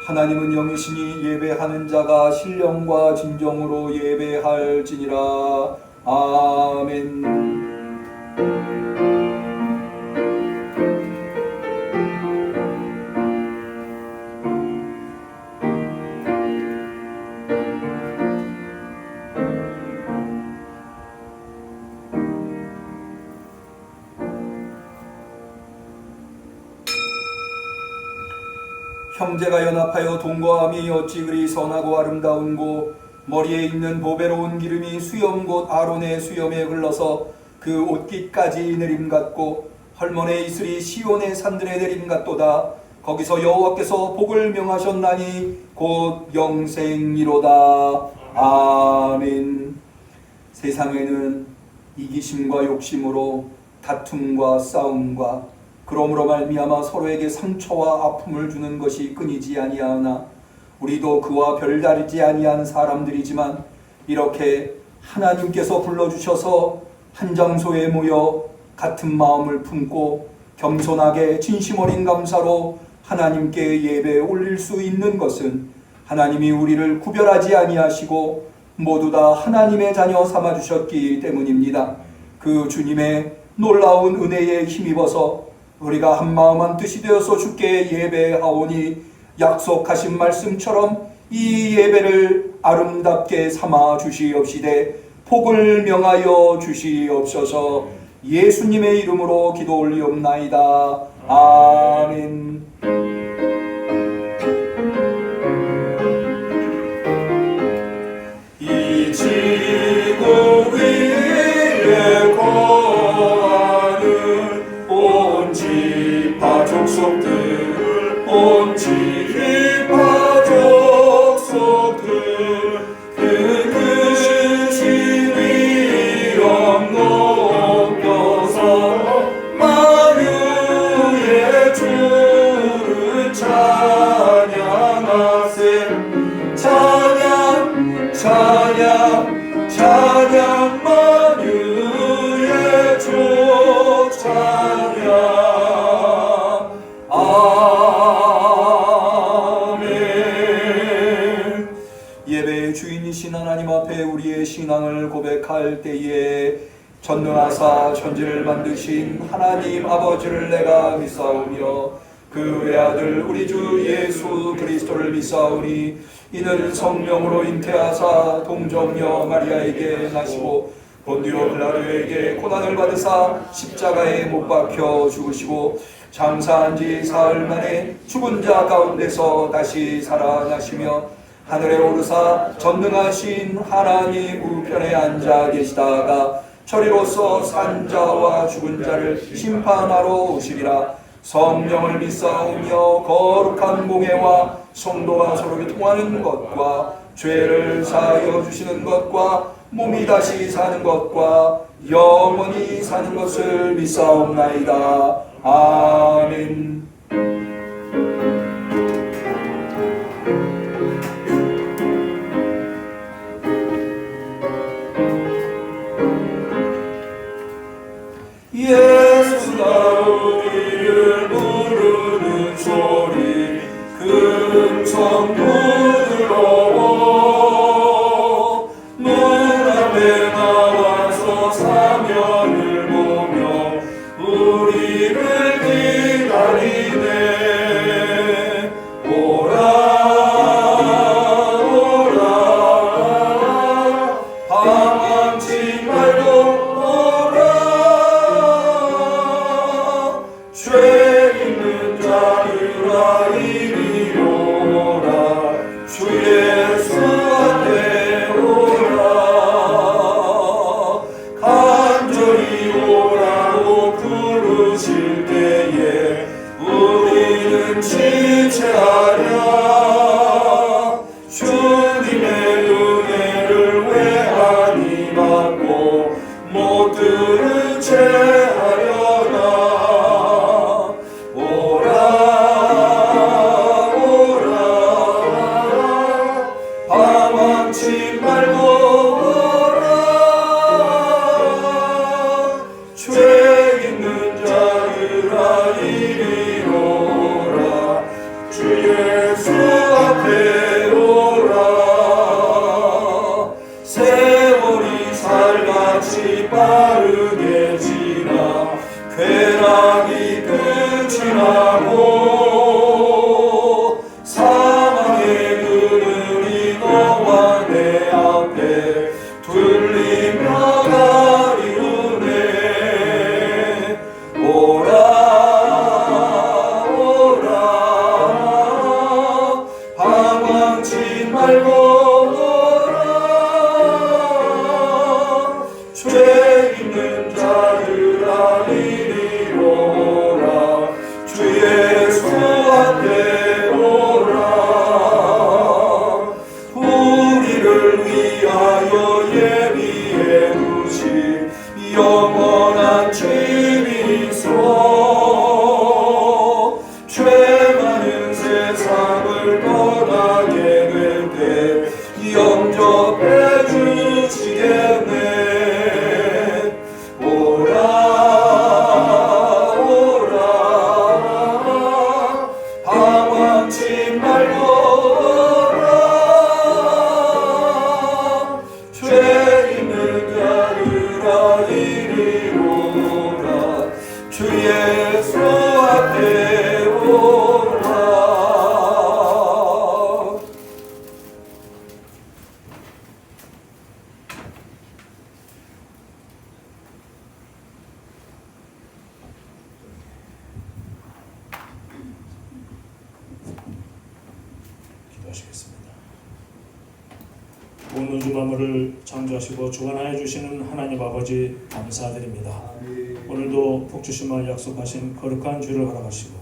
하나님은 영이시니 예배하는 자가 신령과 진정으로 예배할지니라. 아멘. 형제가 연합하여 동거함이 어찌 그리 선하고 아름다운고, 머리에 있는 보배로운 기름이 수염 곧 아론의 수염에 흘러서 그 옷깃까지 내림 같고, 헐몬의 이슬이 시온의 산들에 내림 같도다. 거기서 여호와께서 복을 명하셨나니 곧 영생이로다. 아멘. 세상에는 이기심과 욕심으로 다툼과 싸움과 그러므로 말미암아 서로에게 상처와 아픔을 주는 것이 끊이지 아니하나, 우리도 그와 별다르지 아니한 사람들이지만 이렇게 하나님께서 불러주셔서 한 장소에 모여 같은 마음을 품고 겸손하게 진심 어린 감사로 하나님께 예배 올릴 수 있는 것은 하나님이 우리를 구별하지 아니하시고 모두 다 하나님의 자녀 삼아주셨기 때문입니다. 그 주님의 놀라운 은혜에 힘입어서 우리가 한마음 한뜻이 되어서 주께 예배하오니 약속하신 말씀처럼 이 예배를 아름답게 삼아 주시옵시되 복을 명하여 주시옵소서. 예수님의 이름으로 기도 올리옵나이다. 아멘. 이 지구 위에 거하는 온 지파 족속들, 온 지파 족속들, 그 크신 위엄 높여서 만유의 주를 찬양하세. 찬양 찬양 찬양 만유의 주 찬양. 아멘. 예배의 주인이신 하나님 앞에 우리의 신앙을 고백할 때에 전능하사 천지를 만드신 하나님 아버지를 내가 믿사오며 그 외아들 우리 주 예수 그리스도를 믿사오니 이는 성령으로 잉태하사 동정녀 마리아에게 나시고 본디오 빌라도에게 고난을 받으사 십자가에 못 박혀 죽으시고 장사한 지 사흘 만에 죽은 자 가운데서 다시 살아나시며 하늘에 오르사 전능하신 하나님 우편에 앉아 계시다가 저리로서 산 자와 죽은 자를 심판하러 오시리라. 성령을 믿사오며 거룩한 공회와 성도와 서로 교통하는 것과 죄를 사하여 주시는 것과 몸이 다시 사는 것과 영원히 사는 것을 믿사옵나이다. 아멘. 예수가 우리를 부르는 소리 금성 부드러워 문 앞에 나와서 사면을 보며 우리를 기다리네. 주 예수 앞에 오라 간절히 오라고 부르실 때에 우리는 지체하랴 주님의 은혜를 왜 아니 받고 못 들은 채 하려나 오라 오라 방황치 말고 오라 죄 있는 자들아 이리로 오라 주 예수 앞에 오라 세월이 살같이 빠르게 지나 쾌락이 끝이 나고 사망의 그늘이 너와 내 앞에 둘리며 가리우네 오라 오라 방황치 말고 오라 죄 있는 자들아 이리로 오라 주 예수 앞에 오라 우리를 위하여 예비해 두신 영원한 집이소 죄 많은 세상을 떠나게 될 때 영접해 주시겠네 오라 오라 방황치 말고 오라 죄 있는 자들아 이리로 오라 주 예수 앞에 오라 기도하시겠습니다. 온 우주 만물을 창조하시고 주관하여 주시는 하나님 아버지 감사드립니다. 오늘도 복주심을 약속하신 거룩한 주를 허락하시고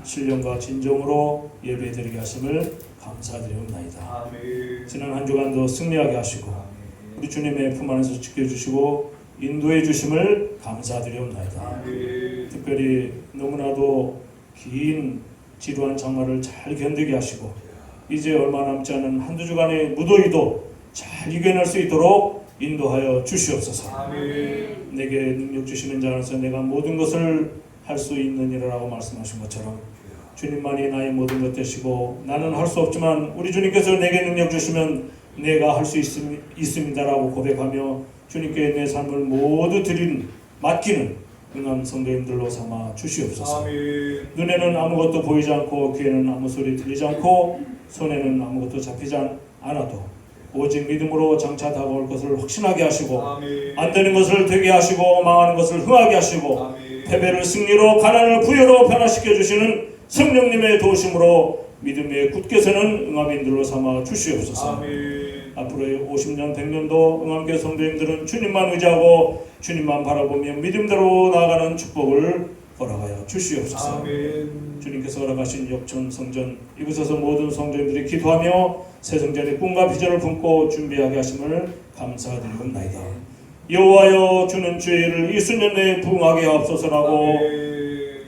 신령과 진정으로 예배드리게 하심을 감사드리옵나이다. 지난 한 주간도 승리하게 하시고 우리 주님의 품 안에서 지켜주시고 인도해 주심을 감사드리옵나이다. 특별히 너무나도 긴 지루한 장마를 잘 견디게 하시고 이제 얼마 남지 않은 한두 주간의 무더위도 잘 이겨낼 수 있도록 인도하여 주시옵소서. 내게 능력 주시는 자 안에서 내가 모든 것을 할 수 있느니라고 말씀하신 것처럼 주님만이 나의 모든 것 되시고 나는 할 수 없지만 우리 주님께서 내게 능력 주시면 내가 할 수 있습니다라고 고백하며 주님께 내 삶을 모두 맡기는 응함 성도님들로 삼아 주시옵소서. 눈에는 아무것도 보이지 않고 귀에는 아무 소리 들리지 않고 손에는 아무것도 잡히지 않아도 오직 믿음으로 장차 다가올 것을 확신하게 하시고 안 되는 것을 되게 하시고 망하는 것을 흥하게 하시고 패배를 승리로 가난을 부여로 변화시켜 주시는 성령님의 도우심으로 믿음에 굳게 서는 응함인들로 삼아 주시옵소서. 앞으로의 50년 100년도 응함교 성도님들은 주님만 의지하고 주님만 바라보며 믿음대로 나아가는 축복을 허락하여 주시옵소서. 주님께서 허락하신 역전 성전 이곳에서 모든 성도님들이 기도하며 새 성전의 꿈과 비전을 품고 준비하게 하심을 감사드리옵나이다. 여호와여 주는 죄를 이수년 내에 부응하게 하옵소서라고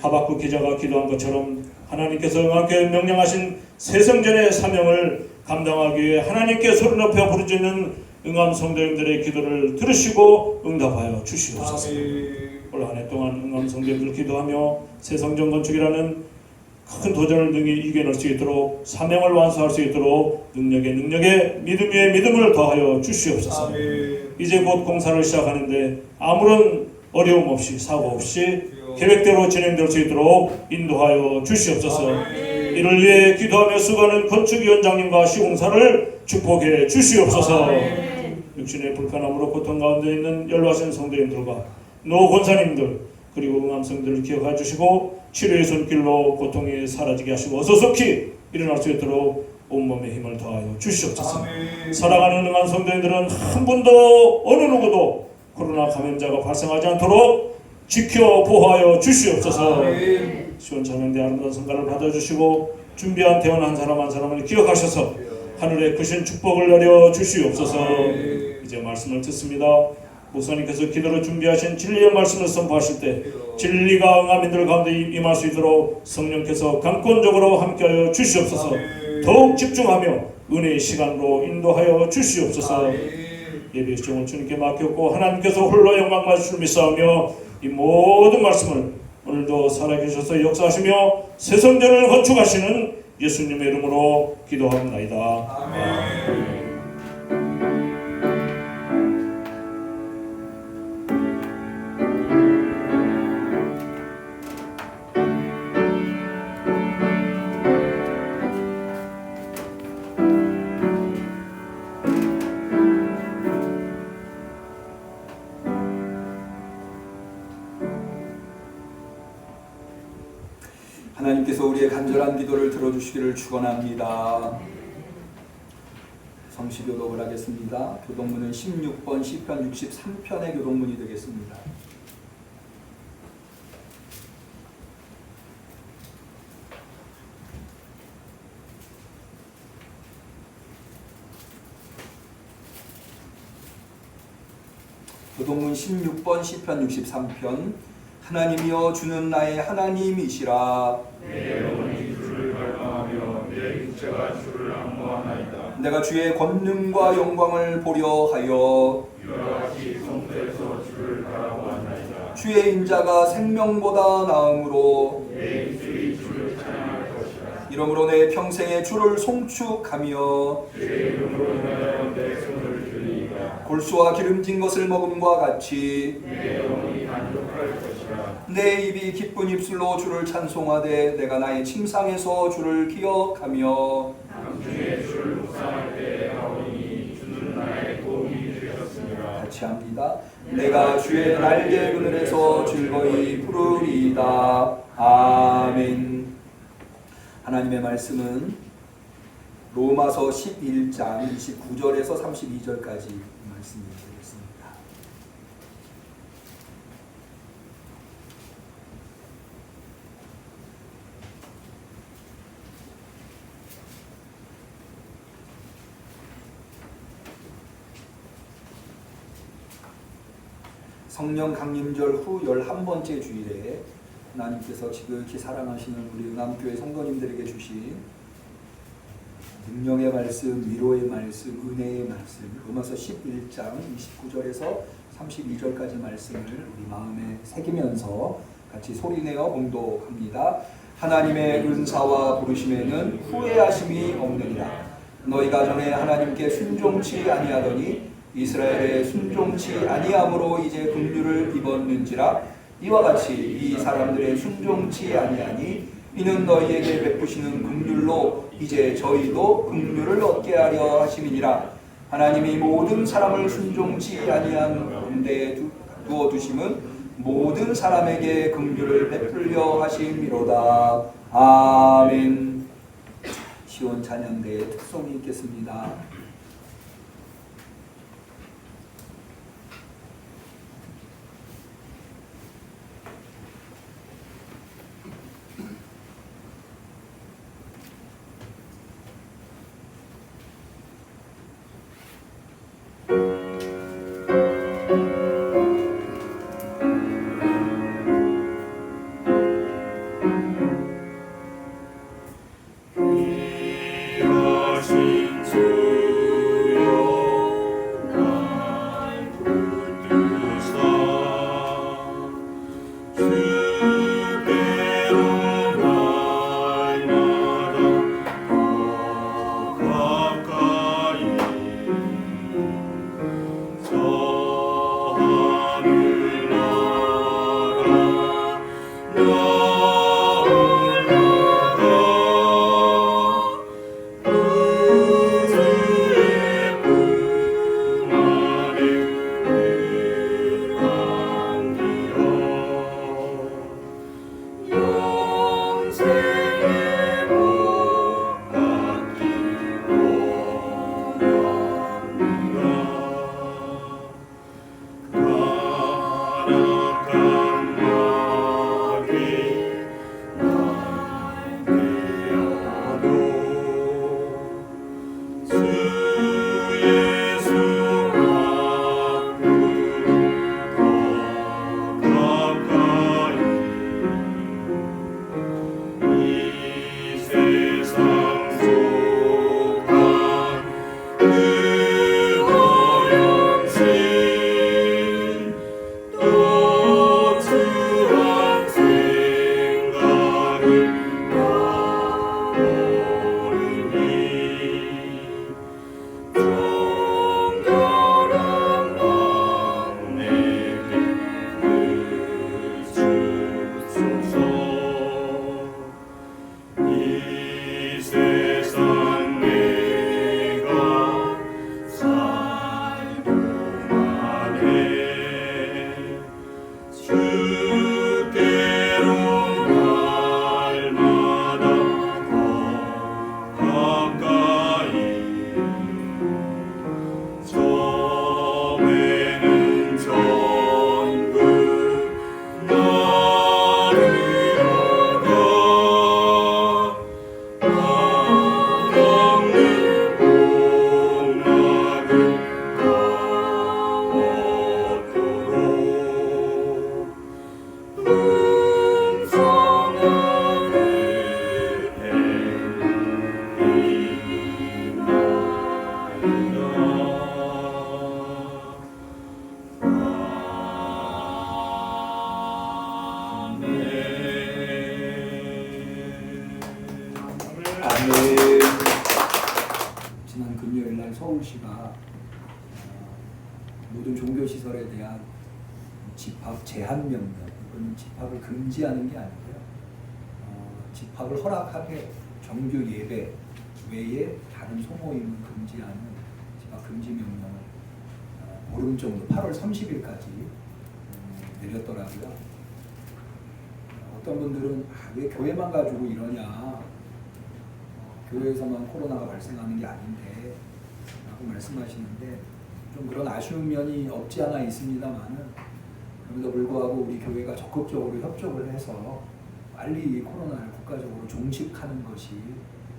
하박국 기자가 기도한 것처럼 하나님께서 응함교회 명령하신 새 성전의 사명을 감당하기 위해 하나님께 소리 높여 부르짖는 응함 성도님들의 기도를 들으시고 응답하여 주시옵소서. 올 한 해 동안 응함 성도님들 기도하며 새 성전 건축이라는 큰 도전을 능히 이겨낼 수 있도록 사명을 완수할 수 있도록 능력에 믿음 위에 믿음을 더하여 주시옵소서. 이제 곧 공사를 시작하는데 아무런 어려움 없이 사고 없이 계획대로 진행될 수 있도록 인도하여 주시옵소서. 이를 위해 기도하며 수고하는 건축위원장님과 시공사를 축복해 주시옵소서. 육신의 불편함으로 고통 가운데 있는 연로하신 성도님들과 노 권사님들 그리고 응암성들을 기억해 주시고 치료의 손길로 고통이 사라지게 하시고 어서 속히 일어날 수 있도록 온몸에 힘을 더하여 주시옵소서. 아멘. 살아가는 응한 성도님들은 한 분도 어느 누구도 코로나 감염자가 발생하지 않도록 지켜 보호하여 주시옵소서. 아멘. 시원찬양대 아름다운 성가를 받아주시고 준비한 대원 한 사람 한 사람을 기억하셔서 하늘의 크신 축복을 내려 주시옵소서. 아멘. 이제 말씀을 듣습니다. 목사님께서 기도로 준비하신 진리의 말씀을 선포하실 때 진리가 응함인들 가운데 임할 수 있도록 성령께서 강권적으로 함께하여 주시옵소서. 아멘. 더욱 집중하며 은혜의 시간으로 인도하여 주시옵소서. 아멘. 예배의 시종을 주님께 맡겼고 하나님께서 홀로 영광 받으실 줄 믿사오며 이 모든 말씀을 오늘도 살아계셔서 역사하시며 새 성전을 건축하시는 예수님의 이름으로 기도합나이다. 아멘. 하나님께서 우리의 간절한 기도를 들어주시기를 축원합니다. 성시교독을 하겠습니다. 교독문은 16번 시편 63편의 교독문이 되겠습니다. 교독문 16번 시편 63편. 하나님이여 주는 나의 하나님이시라. 내 영혼이 주를 갈망하며 내 육체가 주를 앙모하나이다. 내가 주의 권능과 영광을 보려 하여 이와 같이 성소에서 주를 바라보았나이다. 주의 인자가 생명보다 나음으로 내 입술이 주를 찬양할 것이라. 이러므로 내 평생에 주를 송축하며 주의 이름으로 인하여 내 손을 들리이다. 골수와 기름진 것을 먹음과 같이 내 영혼이 만족할 것이라. 내 입이 기쁜 입술로 주를 찬송하되 내가 나의 침상에서 주를 기억하며 밤중에 주를 묵상할 때 하오니 주는 나의 도움이 되셨습니다. 같이 합니다. 내가 주의 날개 그늘에서 즐거이 부르리이다. 아멘. 하나님의 말씀은 로마서 11장 29절에서 32절까지 말씀이 되겠습니다. 성령 강림절 후 11번째 주일에 하나님께서 지극히 사랑하시는 우리 응암교회 성도님들에게 주신 능력의 말씀, 위로의 말씀, 은혜의 말씀, 로마서 11장 29절에서 32절까지 말씀을 우리 마음에 새기면서 같이 소리내어 봉독합니다. 하나님의 은사와 부르심에는 후회하심이 없느니라. 너희가 전에 하나님께 순종치 아니하더니 이스라엘의 순종치 아니함으로 이제 긍휼을 입었는지라. 이와 같이 이 사람들의 순종치 아니하니 이는 너희에게 베푸시는 긍휼로 이제 저희도 긍휼을 얻게 하려 하심이니라. 하나님이 모든 사람을 순종치 아니한 가운데 두어 두심은 모든 사람에게 긍휼을 베풀려 하심이로다. 아멘. 시온 찬양대의 특송이 있겠습니다. 귀하신 주 금요일 날 서울시가 모든 종교시설에 대한 집합 제한 명령, 이건 집합을 금지하는 게 아니고요. 집합을 허락하게 정규 예배 외에 다른 소모임을 금지하는 집합 금지 명령을 보름 정도 8월 30일까지 내렸더라고요. 어떤 분들은 왜 교회만 가지고 이러냐, 교회에서만 코로나가 발생하는 게 아닌데 라고 말씀하시는데 좀 그런 아쉬운 면이 없지 않아 있습니다만은, 그럼에도 불구하고 우리 교회가 적극적으로 협조를 해서 빨리 이 코로나를 국가적으로 종식하는 것이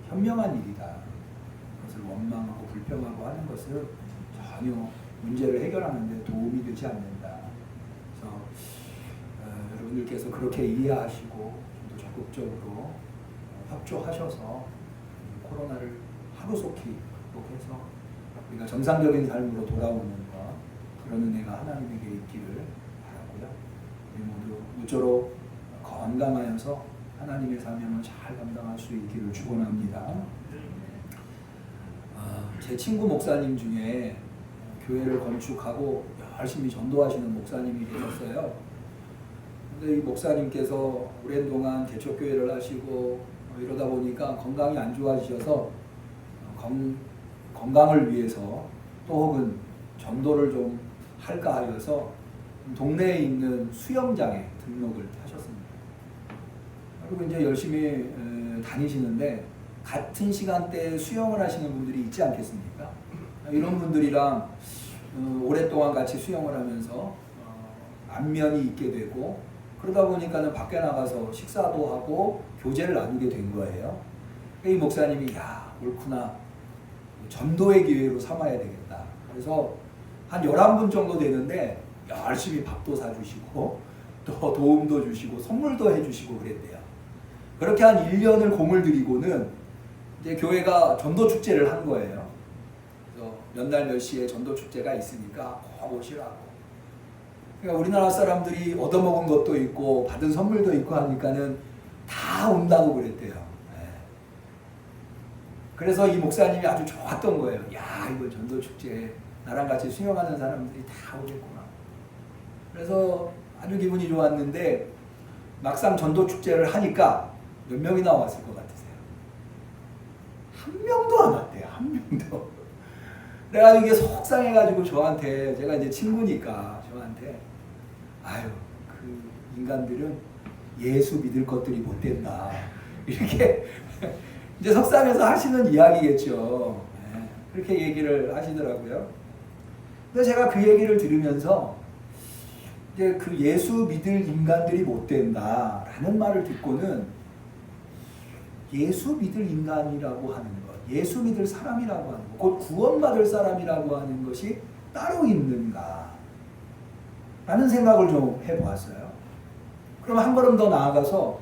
현명한 일이다. 그것을 원망하고 불평하고 하는 것을 전혀 문제를 해결하는 데 도움이 되지 않는다. 그래서 여러분들께서 그렇게 이해하시고 좀 더 적극적으로 협조하셔서 코로나를 하루속히 극복해서 우리가 정상적인 삶으로 돌아오는 것, 그런 은혜가 하나님에게 있기를 바라고요. 우리 모두 무쪼록 건강하여서 하나님의 사명을 잘 감당할 수 있기를 축원합니다. 제 친구 목사님 중에 교회를 건축하고 열심히 전도하시는 목사님이 계셨어요. 근데 이 목사님께서 오랜 동안 개척교회를 하시고 이러다 보니까 건강이 안 좋아지셔서 건강을 위해서 또 혹은 전도를 좀 할까 하여서 동네에 있는 수영장에 등록을 하셨습니다. 그리고 이제 열심히 다니시는데 같은 시간대에 수영을 하시는 분들이 있지 않겠습니까? 이런 분들이랑 오랫동안 같이 수영을 하면서 안면이 있게 되고, 그러다 보니까는 밖에 나가서 식사도 하고 교제를 나누게 된 거예요. 이 목사님이 야, 옳구나, 전도의 기회로 삼아야 되겠다. 그래서 한 11분 정도 되는데 열심히 밥도 사주시고 또 도움도 주시고 선물도 해주시고 그랬대요. 그렇게 한 1년을 공을 들이고는 이제 교회가 전도 축제를 한 거예요. 그래서 몇 날 몇 시에 전도 축제가 있으니까 꼭 오시라고. 그러니까 우리나라 사람들이 얻어먹은 것도 있고 받은 선물도 있고 하니까는 다 온다고 그랬대요. 네. 그래서 이 목사님이 아주 좋았던 거예요. 야, 이거 전도 축제 나랑 같이 수영하는 사람들이 다 오겠구나. 그래서 아주 기분이 좋았는데 막상 전도 축제를 하니까 몇 명이나 왔을 것 같으세요? 한 명도 안 왔대요. 한 명도. 내가 이게 속상해가지고 저한테, 제가 이제 친구니까 저한테, 아유, 그 인간들은 예수 믿을 것들이 못 된다, 이렇게 이제 속상해서 하시는 이야기겠죠. 네, 그렇게 얘기를 하시더라고요. 근데 제가 그 얘기를 들으면서 이제 그 예수 믿을 인간들이 못 된다라는 말을 듣고는 예수 믿을 인간이라고 하는 것, 예수 믿을 사람이라고 하는 것, 곧 구원받을 사람이라고 하는 것이 따로 있는가 라는 생각을 좀 해보았어요. 그럼 한 걸음 더 나아가서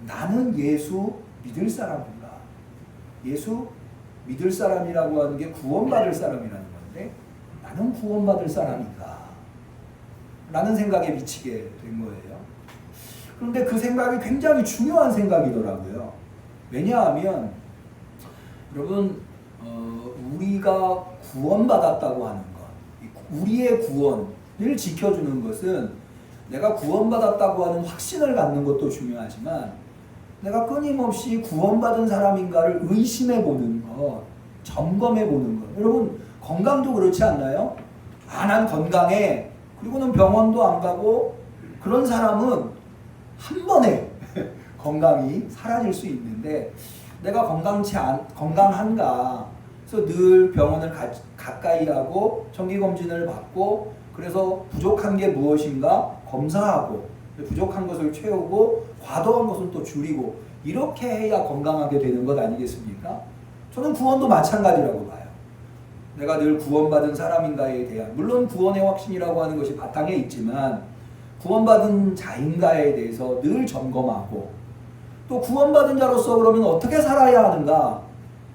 나는 예수 믿을 사람인가? 예수 믿을 사람이라고 하는 게 구원받을 사람이라는 건데 나는 구원받을 사람인가? 라는 생각에 미치게 된 거예요. 그런데 그 생각이 굉장히 중요한 생각이더라고요. 왜냐하면 여러분, 우리가 구원받았다고 하는 것, 우리의 구원을 지켜주는 것은 내가 구원받았다고 하는 확신을 갖는 것도 중요하지만 내가 끊임없이 구원받은 사람인가를 의심해 보는 것, 점검해 보는 것. 여러분, 건강도 그렇지 않나요? 아, 난 건강해. 그리고는 병원도 안 가고, 그런 사람은 한 번에 건강이 사라질 수 있는데 내가 건강한가? 그래서 늘 병원을 가까이 하고 정기검진을 받고, 그래서 부족한 게 무엇인가 검사하고, 부족한 것을 채우고 과도한 것은 또 줄이고, 이렇게 해야 건강하게 되는 것 아니겠습니까? 저는 구원도 마찬가지라고 봐요. 내가 늘 구원받은 사람인가에 대한, 물론 구원의 확신이라고 하는 것이 바탕에 있지만 구원받은 자인가에 대해서 늘 점검하고, 또 구원받은 자로서 그러면 어떻게 살아야 하는가?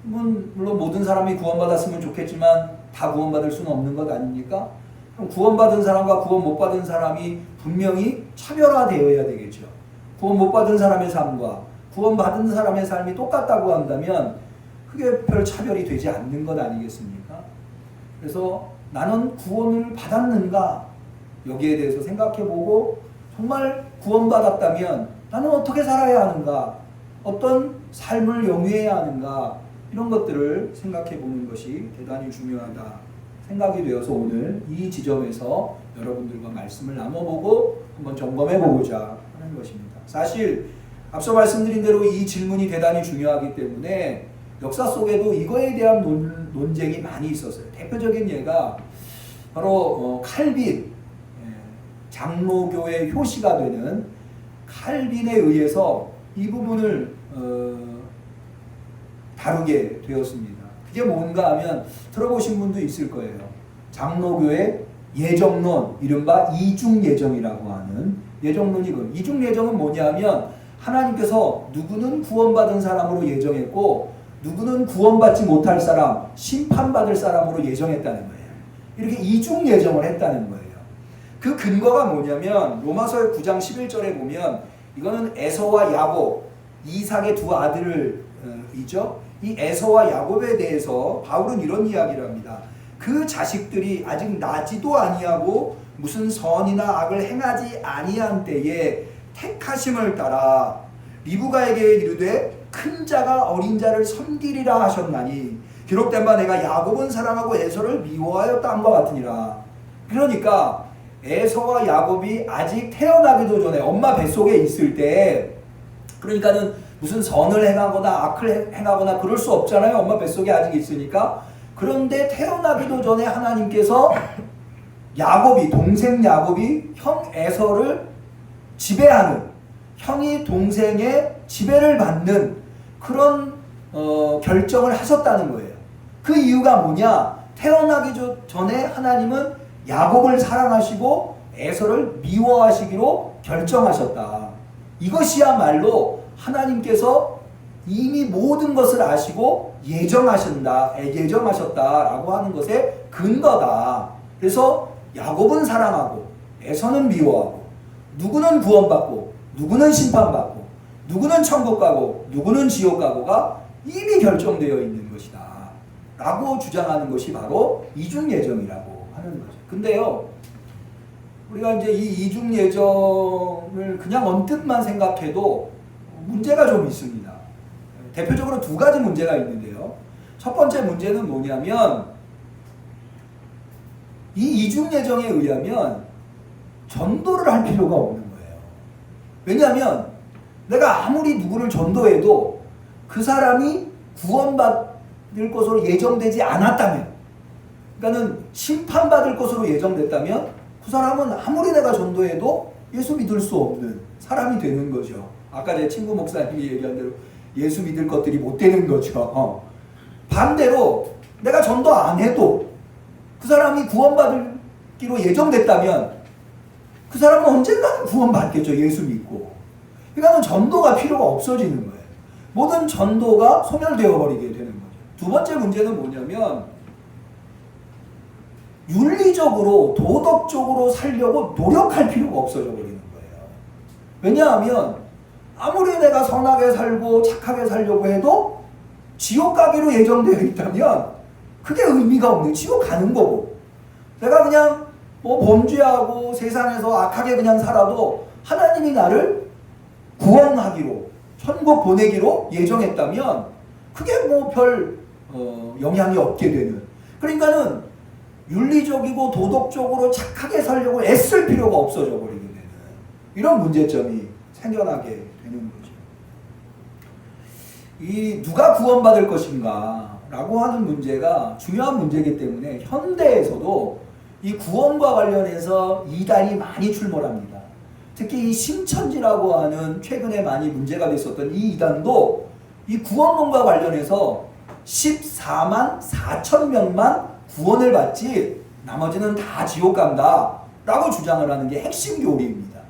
물론 모든 사람이 구원받았으면 좋겠지만 다 구원받을 수는 없는 것 아닙니까? 그럼 구원받은 사람과 구원 못 받은 사람이 분명히 차별화되어야 되겠죠. 구원 못 받은 사람의 삶과 구원받은 사람의 삶이 똑같다고 한다면 그게 별 차별이 되지 않는 것 아니겠습니까? 그래서 나는 구원을 받았는가? 여기에 대해서 생각해보고 정말 구원받았다면 나는 어떻게 살아야 하는가? 어떤 삶을 영위해야 하는가? 이런 것들을 생각해보는 것이 대단히 중요하다 생각이 되어서 오늘 이 지점에서 여러분들과 말씀을 나눠보고 한번 점검해보고자 하는 것입니다. 사실 앞서 말씀드린 대로 이 질문이 대단히 중요하기 때문에 역사 속에도 이거에 대한 논쟁이 많이 있었어요. 대표적인 예가 바로 칼빈, 장로교의 효시가 되는 칼빈에 의해서 이 부분을 다루게 되었습니다. 그게 뭔가 하면 들어보신 분도 있을 거예요. 장로교의 예정론, 이른바 이중예정이라고 하는 예정론이거든요. 이중예정은 뭐냐면 하나님께서 누구는 구원받은 사람으로 예정했고 누구는 구원받지 못할 사람, 심판받을 사람으로 예정했다는 거예요. 이렇게 이중예정을 했다는 거예요. 그 근거가 뭐냐면 로마서 9장 11절에 보면 이거는 에서와 야곱, 이삭의 두 아들을 이죠. 이 에서와 야곱에 대해서 바울은 이런 이야기를 합니다. 그 자식들이 아직 나지도 아니하고 무슨 선이나 악을 행하지 아니한 때에 택하심을 따라 리브가에게 이르되 큰 자가 어린 자를 섬기리라 하셨나니 기록된 바 내가 야곱은 사랑하고 에서를 미워하였다 함과 같으니라. 그러니까 에서와 야곱이 아직 태어나기도 전에 엄마 뱃속에 있을 때, 그러니까는 무슨 선을 행하거나 악을 행하거나 그럴 수 없잖아요. 엄마 뱃속에 아직 있으니까. 그런데 태어나기도 전에 하나님께서 야곱이, 동생 야곱이 형 에서를 지배하는, 형이 동생의 지배를 받는 그런 결정을 하셨다는 거예요. 그 이유가 뭐냐? 태어나기 전에 하나님은 야곱을 사랑하시고 에서를 미워하시기로 결정하셨다. 이것이야말로 하나님께서 이미 모든 것을 아시고 예정하셨다라고 하는 것의 근거다. 그래서 야곱은 사랑하고 에서는 미워하고 누구는 구원받고 누구는 심판받고 누구는 천국 가고 누구는 지옥 가고가 이미 결정되어 있는 것이다 라고 주장하는 것이 바로 이중예정이라고 하는 거죠. 근데요, 우리가 이제 이 이중예정을 그냥 언뜻만 생각해도 문제가 좀 있습니다. 대표적으로 두 가지 문제가 있는데요. 첫 번째 문제는 뭐냐면 이 이중예정에 의하면 전도를 할 필요가 없는 거예요. 왜냐하면 내가 아무리 누구를 전도해도 그 사람이 구원받을 것으로 예정되지 않았다면, 그러니까는 심판받을 것으로 예정됐다면 그 사람은 아무리 내가 전도해도 예수 믿을 수 없는 사람이 되는 거죠. 아까 제 친구 목사님이 얘기한 대로 예수 믿을 것들이 못 되는 거죠. 반대로 내가 전도 안 해도 그 사람이 구원받기로 예정됐다면 그 사람은 언젠가는 구원받겠죠. 예수 믿고. 그러니까 전도가 필요가 없어지는 거예요. 모든 전도가 소멸되어 버리게 되는 거죠. 두 번째 문제는 뭐냐면 윤리적으로 도덕적으로 살려고 노력할 필요가 없어져 버리는 거예요. 왜냐하면 아무리 내가 선하게 살고 착하게 살려고 해도 지옥 가기로 예정되어 있다면 그게 의미가 없는, 지옥 가는 거고, 내가 그냥 범죄하고 세상에서 악하게 그냥 살아도 하나님이 나를 구원하기로, 천국 보내기로 예정했다면 그게 별 영향이 없게 되는, 그러니까는 윤리적이고 도덕적으로 착하게 살려고 애쓸 필요가 없어져 버리게 되는 이런 문제점이 생겨나게 되는 거죠. 이 누가 구원받을 것인가 라고 하는 문제가 중요한 문제이기 때문에 현대에서도 이 구원과 관련해서 이단이 많이 출몰합니다. 특히 이 신천지라고 하는 최근에 많이 문제가 됐었던 이 이단도 이 구원론과 관련해서 14만 4천 명만 구원을 받지 나머지는 다 지옥 간다 라고 주장을 하는 게 핵심 교리입니다.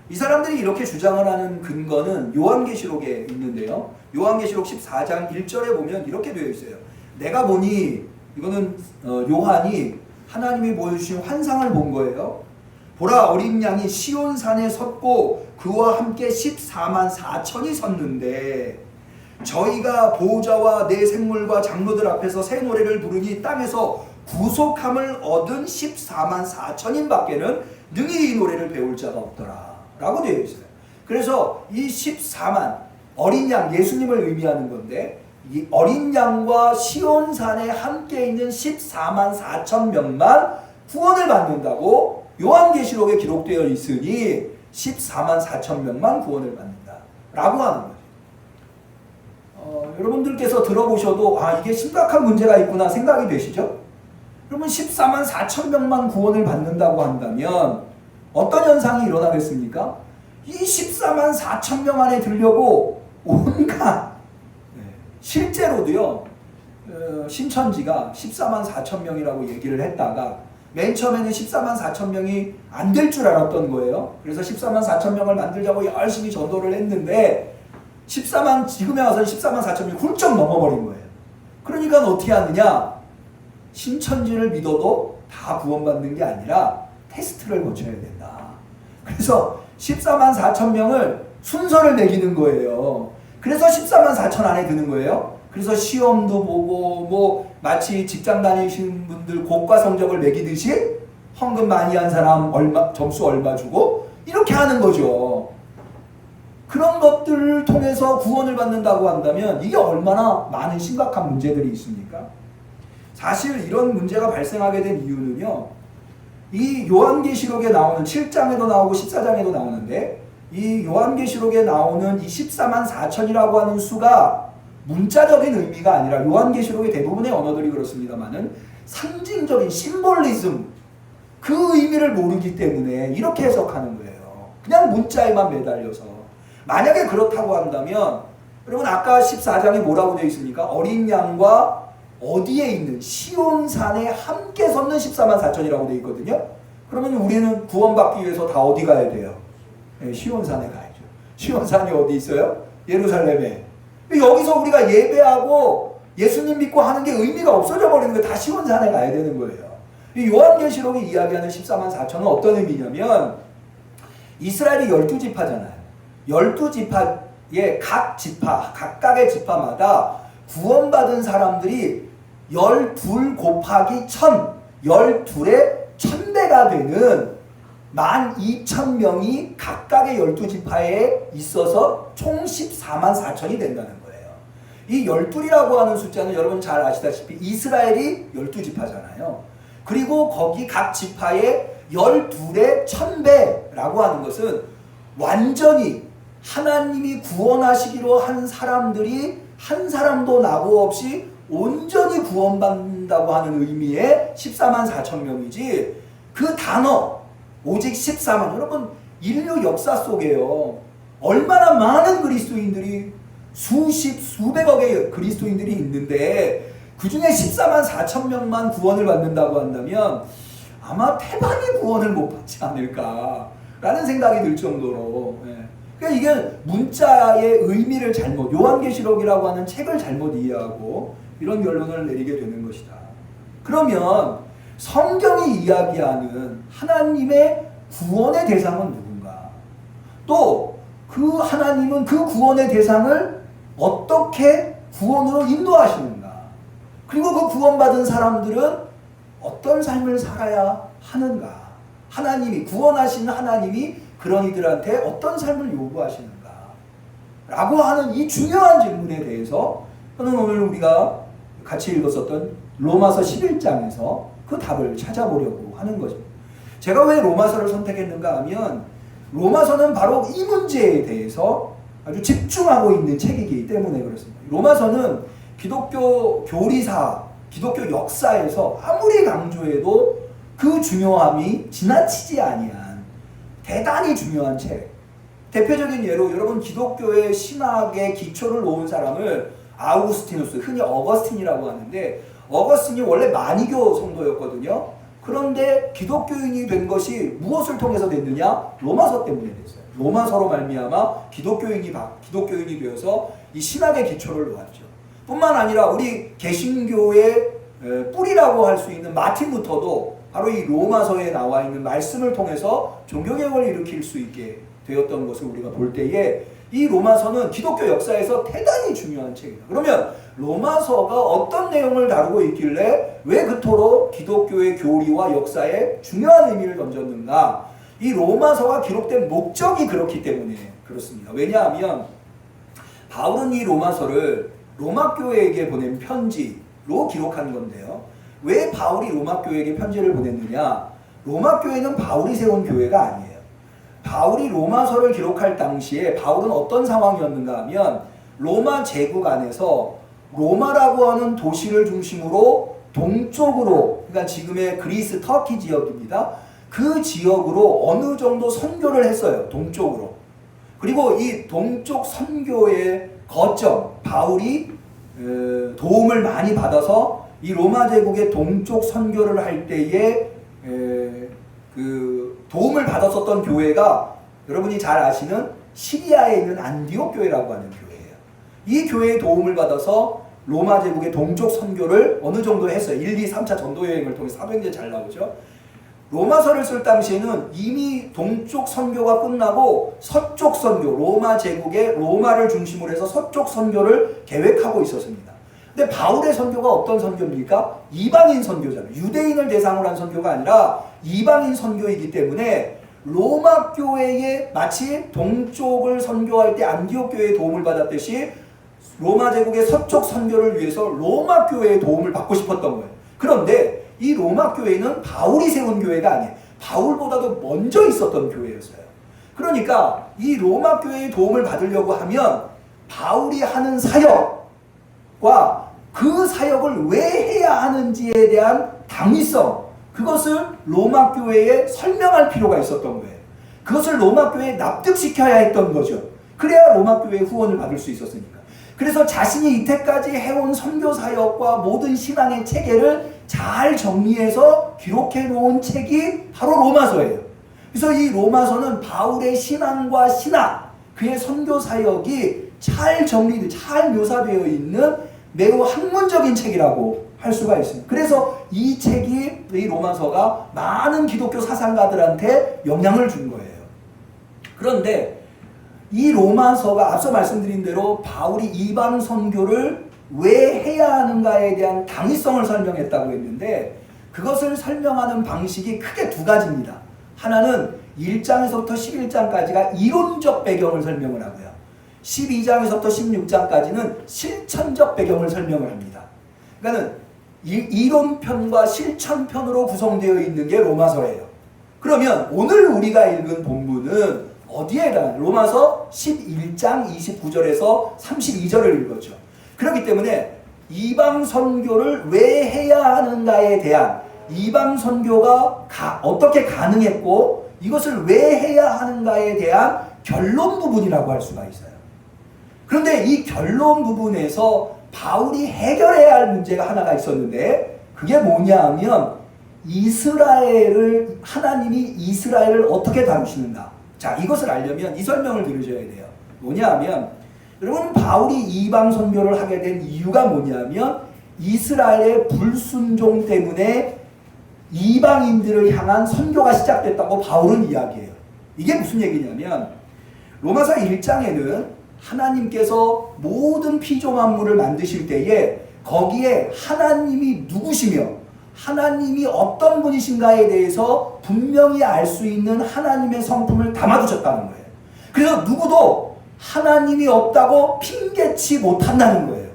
이 사람들이 이렇게 주장을 하는 근거는 요한계시록에 있는데요. 요한계시록 14장 1절에 보면 이렇게 되어 있어요. 내가 보니, 이거는 요한이 하나님이 보여주신 환상을 본 거예요. 보라, 어린 양이 시온산에 섰고 그와 함께 14만 4천이 섰는데 저희가 보호자와 내 생물과 장로들 앞에서 새 노래를 부르니 땅에서 구속함을 얻은 14만 4천인 밖에는 능히 이 노래를 배울 자가 없더라 라고 되어 있어요. 그래서 이 14만 어린 양, 예수님을 의미하는 건데 이 어린 양과 시온산에 함께 있는 14만 4천 명만 구원을 받는다고 요한계시록에 기록되어 있으니 14만 4천 명만 구원을 받는다 라고 하는 거죠. 여러분들께서 들어보셔도 이게 심각한 문제가 있구나 생각이 되시죠? 그러면 14만 4천 명만 구원을 받는다고 한다면 어떤 현상이 일어나겠습니까? 이 14만 4천 명 안에 들려고 온갖 실제로도요 신천지가 14만 4천 명이라고 얘기를 했다가 맨 처음에는 14만 4천 명이 안 될 줄 알았던 거예요. 그래서 14만 4천 명을 만들자고 열심히 전도를 했는데 지금에 와서 14만 4천 명이 훌쩍 넘어버린 거예요. 그러니까 어떻게 하느냐? 신천지를 믿어도 다 구원받는 게 아니라 테스트를 거쳐야 된다. 그래서 14만 4천 명을 순서를 매기는 거예요. 그래서 14만 4천 안에 드는 거예요. 그래서 시험도 보고 마치 직장 다니시는 분들 고과 성적을 매기듯이 헌금 많이 한 사람 점수 얼마 주고 이렇게 하는 거죠. 그런 것들을 통해서 구원을 받는다고 한다면 이게 얼마나 많은 심각한 문제들이 있습니까? 사실 이런 문제가 발생하게 된 이유는요. 이 요한계시록에 나오는 7장에도 나오고 14장에도 나오는데 이 요한계시록에 나오는 이 14만 4천이라고 하는 수가 문자적인 의미가 아니라 요한계시록의 대부분의 언어들이 그렇습니다만은 상징적인 심볼리즘 그 의미를 모르기 때문에 이렇게 해석하는 거예요. 그냥 문자에만 매달려서. 만약에 그렇다고 한다면 여러분 아까 14장에 뭐라고 되어 있습니까? 어린 양과 어디에 있는 시온산에 함께 섰는 14만 4천이라고 되어 있거든요. 그러면 우리는 구원받기 위해서 다 어디 가야 돼요? 네, 시온산에 가야죠. 시온산이 어디 있어요? 예루살렘에. 여기서 우리가 예배하고 예수님 믿고 하는 게 의미가 없어져 버리는 거예요. 다 시온산에 가야 되는 거예요. 이 요한계시록이 이야기하는 14만 4천은 어떤 의미냐면 이스라엘이 12지파잖아요. 12지파의 각각의 지파마다 구원받은 사람들이 12 곱하기 1000, 12의 1000배가 되는 12,000명이 각각의 12지파에 있어서 총 14만 4천이 된다는 거예요. 이 12이라고 하는 숫자는 여러분 잘 아시다시피 이스라엘이 12지파잖아요. 그리고 거기 각 지파의 12의 1000배라고 하는 것은 완전히 하나님이 구원하시기로 한 사람들이 한 사람도 낙오 없이 온전히 구원받는다고 하는 의미의 14만 4천 명이지 그 단어 오직 14만 여러분 인류 역사 속에요 얼마나 많은 그리스도인들이 수백억의 그리스도인들이 있는데 그 중에 14만 4천 명만 구원을 받는다고 한다면 아마 태반이 구원을 못 받지 않을까라는 생각이 들 정도로 그러니까 이게 문자의 의미를 잘못 요한계시록이라고 하는 책을 잘못 이해하고 이런 결론을 내리게 되는 것이다. 그러면 성경이 이야기하는 하나님의 구원의 대상은 누군가? 또 그 하나님은 그 구원의 대상을 어떻게 구원으로 인도하시는가? 그리고 그 구원받은 사람들은 어떤 삶을 살아야 하는가? 하나님이 구원하시는 하나님이 그런 이들한테 어떤 삶을 요구하시는가? 라고 하는 이 중요한 질문에 대해서 저는 오늘 우리가 같이 읽었었던 로마서 11장에서 그 답을 찾아보려고 하는 것입니다. 제가 왜 로마서를 선택했는가 하면 로마서는 바로 이 문제에 대해서 아주 집중하고 있는 책이기 때문에 그렇습니다. 로마서는 기독교 교리사, 기독교 역사에서 아무리 강조해도 그 중요함이 지나치지 아니한 대단히 중요한 책. 대표적인 예로 여러분 기독교의 신학의 기초를 놓은 사람을 아우구스티누스, 흔히 어거스틴이라고 하는데 어거스틴이 원래 마니교 성도였거든요. 그런데 기독교인이 된 것이 무엇을 통해서 됐느냐? 로마서 때문에 됐어요. 로마서로 말미암아 기독교인이 되어서 이 신학의 기초를 놓았죠. 뿐만 아니라 우리 개신교의 뿌리라고 할 수 있는 마틴 루터도 바로 이 로마서에 나와 있는 말씀을 통해서 종교개혁을 일으킬 수 있게 되었던 것을 우리가 볼 때에 이 로마서는 기독교 역사에서 대단히 중요한 책이다. 그러면 로마서가 어떤 내용을 다루고 있길래 왜 그토록 기독교의 교리와 역사에 중요한 의미를 던졌는가? 이 로마서가 기록된 목적이 그렇기 때문에 그렇습니다. 왜냐하면 바울은 이 로마서를 로마 교회에게 보낸 편지로 기록한 건데요. 왜 바울이 로마 교회에게 편지를 보냈느냐? 로마 교회는 바울이 세운 교회가 아니에요. 바울이 로마서를 기록할 당시에 바울은 어떤 상황이었는가 하면 로마 제국 안에서 로마라고 하는 도시를 중심으로 동쪽으로, 그러니까 지금의 그리스 터키 지역입니다. 그 지역으로 어느 정도 선교를 했어요. 동쪽으로. 그리고 이 동쪽 선교의 거점, 바울이 도움을 많이 받아서 이 로마 제국의 동쪽 선교를 할 때에 그 도움을 받았었던 교회가 여러분이 잘 아시는 시리아에 있는 안디옥 교회라고 하는 교회예요. 이 교회의 도움을 받아서 로마 제국의 동쪽 선교를 어느 정도 했어요. 1, 2, 3차 전도 여행을 통해 사도행전 잘 나오죠. 로마서를 쓸 당시에는 이미 동쪽 선교가 끝나고 서쪽 선교, 로마 제국의 로마를 중심으로 해서 서쪽 선교를 계획하고 있었습니다. 근데 바울의 선교가 어떤 선교입니까? 이방인 선교잖아요. 유대인을 대상으로 한 선교가 아니라 이방인 선교이기 때문에 로마 교회에 마치 동쪽을 선교할 때 안디옥 교회의 도움을 받았듯이 로마 제국의 서쪽 선교를 위해서 로마 교회의 도움을 받고 싶었던 거예요. 그런데 이 로마 교회는 바울이 세운 교회가 아니에요. 바울보다도 먼저 있었던 교회였어요. 그러니까 이 로마 교회의 도움을 받으려고 하면 바울이 하는 사역과 그 사역을 왜 해야 하는지에 대한 당위성, 그것을 로마 교회에 설명할 필요가 있었던 거예요. 그것을 로마 교회에 납득시켜야 했던 거죠. 그래야 로마 교회의 후원을 받을 수 있었으니까. 그래서 자신이 이때까지 해온 선교 사역과 모든 신앙의 체계를 잘 정리해서 기록해 놓은 책이 바로 로마서예요. 그래서 이 로마서는 바울의 신앙과 신학, 그의 선교 사역이 잘 정리되어, 잘 묘사되어 있는 매우 학문적인 책이라고 할 수가 있습니다. 그래서 이 책이, 이 로마서가 많은 기독교 사상가들한테 영향을 준 거예요. 그런데 이 로마서가 앞서 말씀드린 대로 바울이 이방 선교를 왜 해야 하는가에 대한 당위성을 설명했다고 했는데, 그것을 설명하는 방식이 크게 두 가지입니다. 하나는 1장에서부터 11장까지가 이론적 배경을 설명을 하고요. 12장에서부터 16장까지는 실천적 배경을 설명을 합니다. 그러니까 이론편과 실천편으로 구성되어 있는 게 로마서예요. 그러면 오늘 우리가 읽은 본문은 어디에 해당하냐? 로마서 11장 29절에서 32절을 읽었죠. 그렇기 때문에 이방 선교를 왜 해야 하는가에 대한, 이방 선교가 어떻게 가능했고 이것을 왜 해야 하는가에 대한 결론 부분이라고 할 수가 있어요. 그런데 이 결론 부분에서 바울이 해결해야 할 문제가 하나가 있었는데, 그게 뭐냐 하면 이스라엘을, 하나님이 이스라엘을 어떻게 다루시는가. 자, 이것을 알려면 이 설명을 들으셔야 돼요. 뭐냐 하면, 여러분, 바울이 이방 선교를 하게 된 이유가 뭐냐면 이스라엘의 불순종 때문에 이방인들을 향한 선교가 시작됐다고 바울은 이야기해요. 이게 무슨 얘기냐면, 로마서 1장에는 하나님께서 모든 피조만물을 만드실 때에 거기에 하나님이 누구시며 하나님이 어떤 분이신가에 대해서 분명히 알 수 있는 하나님의 성품을 담아두셨다는 거예요. 그래서 누구도 하나님이 없다고 핑계치 못한다는 거예요.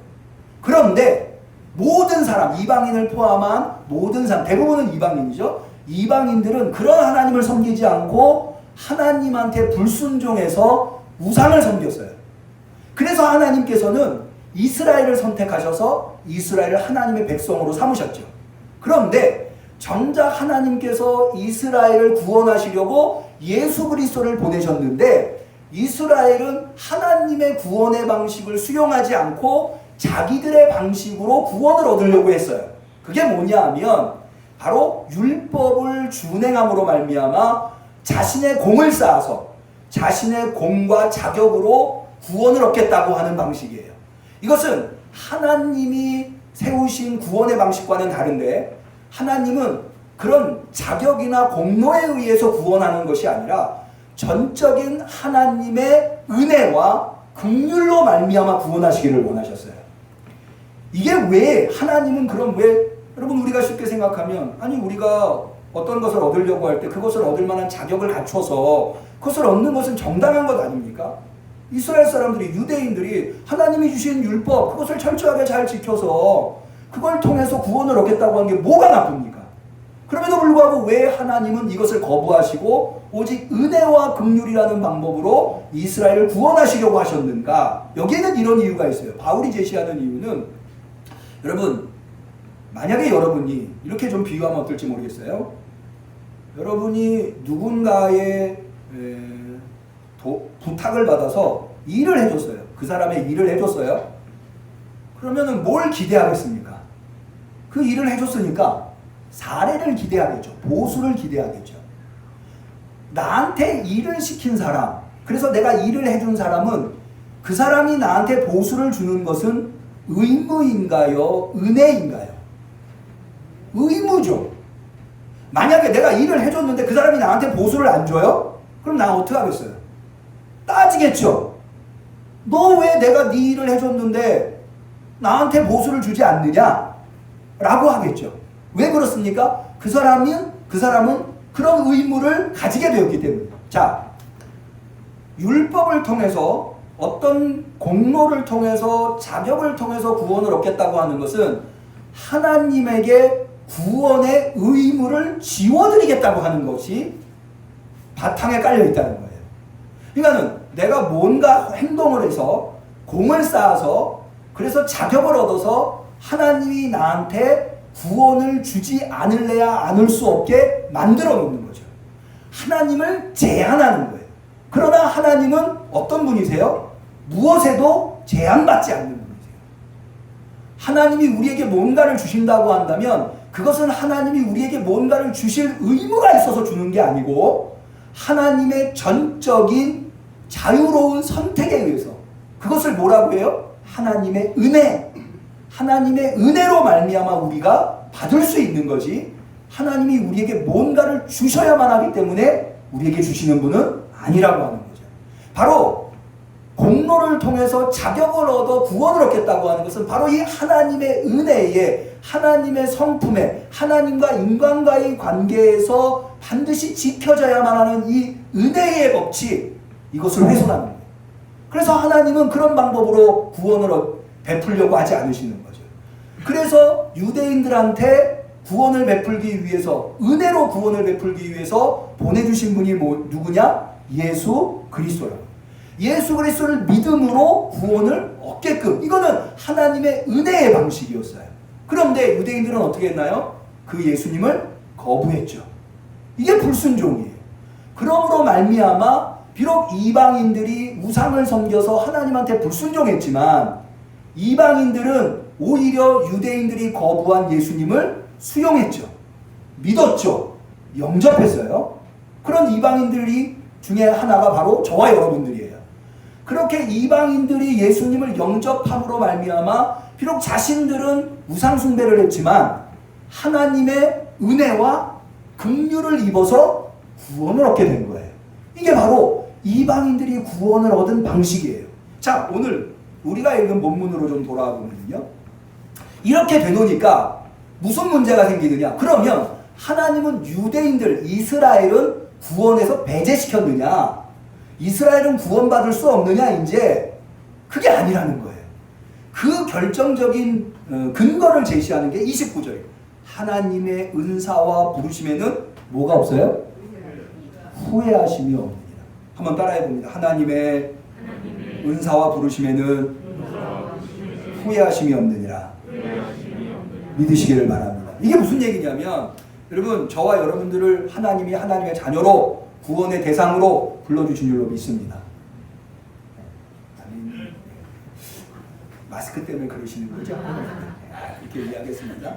그런데 모든 사람, 이방인을 포함한 모든 사람, 대부분은 이방인이죠. 이방인들은 그런 하나님을 섬기지 않고 하나님한테 불순종해서 우상을 섬겼어요. 그래서 하나님께서는 이스라엘을 선택하셔서 이스라엘을 하나님의 백성으로 삼으셨죠. 그런데 정작 하나님께서 이스라엘을 구원하시려고 예수 그리스도를 보내셨는데, 이스라엘은 하나님의 구원의 방식을 수용하지 않고 자기들의 방식으로 구원을 얻으려고 했어요. 그게 뭐냐 하면 바로 율법을 준행함으로 말미암아 자신의 공을 쌓아서 자신의 공과 자격으로 구원을 얻겠다고 하는 방식이에요. 이것은 하나님이 세우신 구원의 방식과는 다른데, 하나님은 그런 자격이나 공로에 의해서 구원하는 것이 아니라 전적인 하나님의 은혜와 긍휼로 말미암아 구원하시기를 원하셨어요. 이게 왜 하나님은 그럼 왜 여러분 우리가 쉽게 생각하면 아니 우리가 어떤 것을 얻으려고 할 때 그것을 얻을 만한 자격을 갖춰서 그것을 얻는 것은 정당한 것 아닙니까? 이스라엘 사람들이 유대인들이 하나님이 주신 율법 그것을 철저하게 잘 지켜서 그걸 통해서 구원을 얻겠다고 하는 게 뭐가 나쁩니까? 그럼에도 불구하고 왜 하나님은 이것을 거부하시고 오직 은혜와 긍휼이라는 방법으로 이스라엘을 구원하시려고 하셨는가? 여기에는 이런 이유가 있어요. 바울이 제시하는 이유는 여러분 만약에 여러분이 이렇게 좀 비유하면 어떨지 모르겠어요. 여러분이 누군가의 부탁을 받아서 일을 해줬어요. 그 사람의 일을 해줬어요. 그러면은 뭘 기대하겠습니까? 그 일을 해줬으니까 사례를 기대하겠죠. 보수를 기대하겠죠. 나한테 일을 시킨 사람, 그래서 내가 일을 해준 사람은 그 사람이 나한테 보수를 주는 것은 의무인가요? 은혜인가요? 의무죠. 만약에 내가 일을 해줬는데 그 사람이 나한테 보수를 안 줘요? 그럼 나 어떻게 하겠어요? 따지겠죠. 너 왜 내가 네 일을 해줬는데 나한테 보수를 주지 않느냐? 라고 하겠죠. 왜 그렇습니까? 그 사람은 그런 의무를 가지게 되었기 때문에. 자, 율법을 통해서 어떤 공로를 통해서 자격을 통해서 구원을 얻겠다고 하는 것은 하나님에게 구원의 의무를 지워드리겠다고 하는 것이 바탕에 깔려 있다는 거예요. 그러니까는 내가 뭔가 행동을 해서 공을 쌓아서 그래서 자격을 얻어서 하나님이 나한테 구원을 주지 않을래야 않을 수 없게 만들어 놓는 거죠. 하나님을 제한하는 거예요. 그러나 하나님은 어떤 분이세요? 무엇에도 제한받지 않는 분이세요. 하나님이 우리에게 뭔가를 주신다고 한다면 그것은 하나님이 우리에게 뭔가를 주실 의무가 있어서 주는 게 아니고 하나님의 전적인 자유로운 선택에 의해서 그것을 뭐라고 해요? 하나님의 은혜. 하나님의 은혜로 말미암아 우리가 받을 수 있는 거지 하나님이 우리에게 뭔가를 주셔야만 하기 때문에 우리에게 주시는 분은 아니라고 하는 거죠. 바로 공로를 통해서 자격을 얻어 구원을 얻겠다고 하는 것은 바로 이 하나님의 은혜에 하나님의 성품에 하나님과 인간과의 관계에서 반드시 지켜져야만 하는 이 은혜의 법칙 이것을 훼손하는 거예요. 그래서 하나님은 그런 방법으로 구원을 베풀려고 하지 않으시는 거죠. 그래서 유대인들한테 구원을 베풀기 위해서 은혜로 구원을 베풀기 위해서 보내주신 분이 누구냐? 예수 그리스도라고. 예수 그리스도를 믿음으로 구원을 얻게끔 이거는 하나님의 은혜의 방식이었어요. 그런데 유대인들은 어떻게 했나요? 그 예수님을 거부했죠. 이게 불순종이에요. 그러므로 말미암아 비록 이방인들이 우상을 섬겨서 하나님한테 불순종했지만 이방인들은 오히려 유대인들이 거부한 예수님을 수용했죠. 믿었죠. 영접했어요. 그런 이방인들이 중에 하나가 바로 저와 여러분들이에요. 그렇게 이방인들이 예수님을 영접함으로 말미암아 비록 자신들은 우상 숭배를 했지만 하나님의 은혜와 긍휼을 입어서 구원을 얻게 된 거예요. 이게 바로 이방인들이 구원을 얻은 방식이에요. 자, 오늘 우리가 읽은 본문으로 좀 돌아와 보면요. 이렇게 되노니까 무슨 문제가 생기느냐? 그러면 하나님은 유대인들, 이스라엘은 구원에서 배제시켰느냐? 이스라엘은 구원받을 수 없느냐? 이제 그게 아니라는 거예요. 그 결정적인 근거를 제시하는 게 29절이에요. 하나님의 은사와 부르심에는 뭐가 없어요? 후회하심이 없느니라. 한번 따라해 봅니다. 하나님의 은사와 부르심에는 후회하심이 없느니라. 믿으시기를 바랍니다. 이게 무슨 얘기냐면 여러분 저와 여러분들을 하나님이 하나님의 자녀로 구원의 대상으로 불러주신 줄로 믿습니다. 마스크 때문에 그러시는 거죠? 이렇게 이해하겠습니다.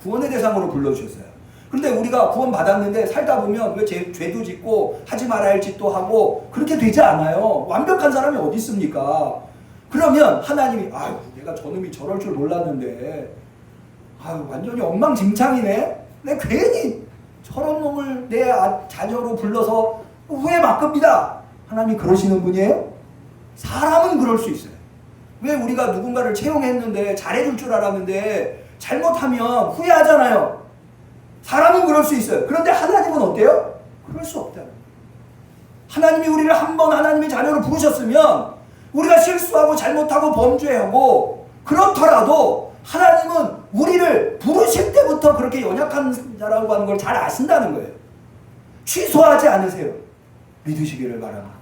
구원의 대상으로 불러주셨어요. 그런데 우리가 구원 받았는데 살다 보면 왜 죄도 짓고 하지 말아야 할 짓도 하고 그렇게 되지 않아요. 완벽한 사람이 어디 있습니까? 그러면 하나님이 아유 내가 저놈이 저럴 줄 몰랐는데 아유 완전히 엉망진창이네. 내가 괜히 저런 놈을 내 자녀로 불러서 후회 막급니다. 하나님이 그러시는 분이에요? 사람은 그럴 수 있어요. 왜 우리가 누군가를 채용했는데 잘해줄 줄 알았는데 잘못하면 후회하잖아요. 사람은 그럴 수 있어요. 그런데 하나님은 어때요? 그럴 수 없다는 거예요. 하나님이 우리를 한번 하나님의 자녀로 부르셨으면 우리가 실수하고 잘못하고 범죄하고 그렇더라도 하나님은 우리를 부르실 때부터 그렇게 연약한 자라고 하는 걸 잘 아신다는 거예요. 취소하지 않으세요. 믿으시기를 바랍니다.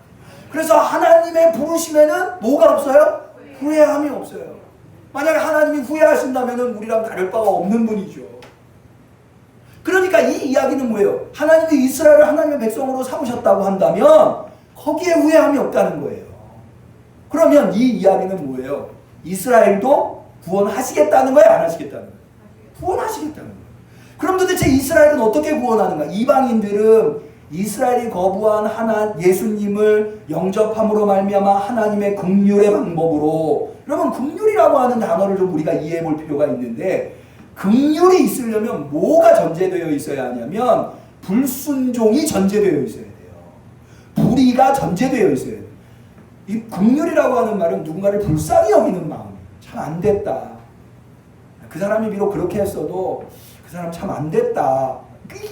그래서 하나님의 부르심에는 뭐가 없어요? 후회함이 없어요. 만약에 하나님이 후회하신다면 우리랑 다를 바가 없는 분이죠. 그러니까 이 이야기는 뭐예요? 하나님이 이스라엘을 하나님의 백성으로 삼으셨다고 한다면 거기에 후회함이 없다는 거예요. 그러면 이 이야기는 뭐예요? 이스라엘도 구원하시겠다는 거예요? 안 하시겠다는 거예요? 구원하시겠다는 거예요. 그럼 도대체 이스라엘은 어떻게 구원하는가? 이방인들은 이스라엘이 거부한 예수님을 영접함으로 말미암아 하나님의 긍휼의 방법으로, 여러분 긍휼이라고 하는 단어를 좀 우리가 이해해 볼 필요가 있는데, 긍휼이 있으려면 뭐가 전제되어 있어야 하냐면 불순종이 전제되어 있어야 돼요. 불의가 전제되어 있어야 돼요. 이 긍휼이라고 하는 말은 누군가를 불쌍히 여기는 마음. 참 안 됐다. 그 사람이 비록 그렇게 했어도 그 사람 참 안 됐다.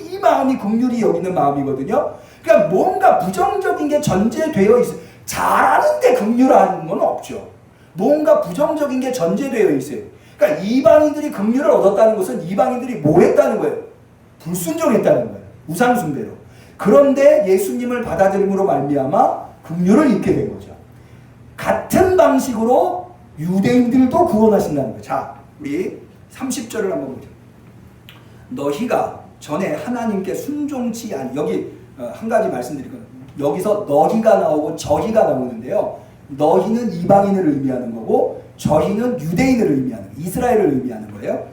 이 마음이 긍휼히 여기는 마음이거든요. 그러니까 뭔가 부정적인 게 전제되어 있어요. 잘하는데 긍휼하는 건 없죠. 뭔가 부정적인 게 전제되어 있어요. 그러니까 이방인들이 긍휼을 얻었다는 것은 이방인들이 뭐 했다는 거예요? 불순종했다는 거예요. 우상숭배로. 그런데 예수님을 받아들임으로 말미암아 긍휼을 입게 된 거죠. 같은 방식으로 유대인들도 구원하신다는 거예요. 자, 우리 30절을 한번 보죠. 너희가 전에 하나님께 순종치 아니, 여기 한 가지 말씀드리거든요. 여기서 너희가 나오고 저희가 나오는데요. 너희는 이방인을 의미하는 거고 저희는 유대인을 의미하는 거예요. 이스라엘을 의미하는 거예요.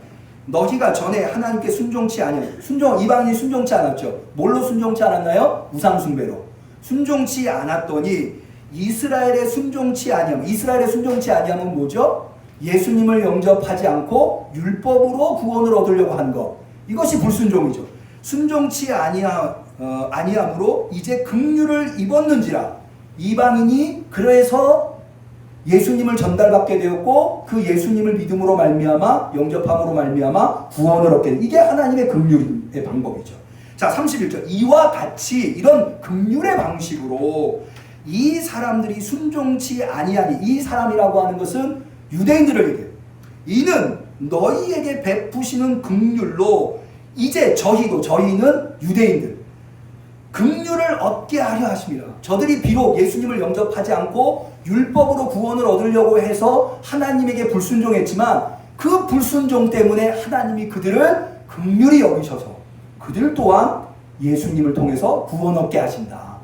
너희가 전에 하나님께 순종치 아니하여, 이방인이 순종치 않았죠. 뭘로 순종치 않았나요? 우상숭배로. 순종치 않았더니 이스라엘에 순종치 아니하면 뭐죠? 예수님을 영접하지 않고 율법으로 구원을 얻으려고 한 것. 이것이 불순종이죠. 순종치 아니함으로 이제 긍휼을 입었는지라. 이방인이 그래서 예수님을 전달받게 되었고 그 예수님을 믿음으로 말미암아 영접함으로 말미암아 구원을 얻게 된, 이게 하나님의 긍휼의 방법이죠. 자, 31절. 이와 같이 이런 긍휼의 방식으로 이 사람들이 순종치 아니하니, 이 사람이라고 하는 것은 유대인들을 얘기해요. 이는 너희에게 베푸시는 긍휼로 이제 저희는 유대인들 긍휼을 얻게 하려 하십니다. 저들이 비록 예수님을 영접하지 않고 율법으로 구원을 얻으려고 해서 하나님에게 불순종했지만 그 불순종 때문에 하나님이 그들을 긍휼히 여기셔서 그들 또한 예수님을 통해서 구원 얻게 하신다.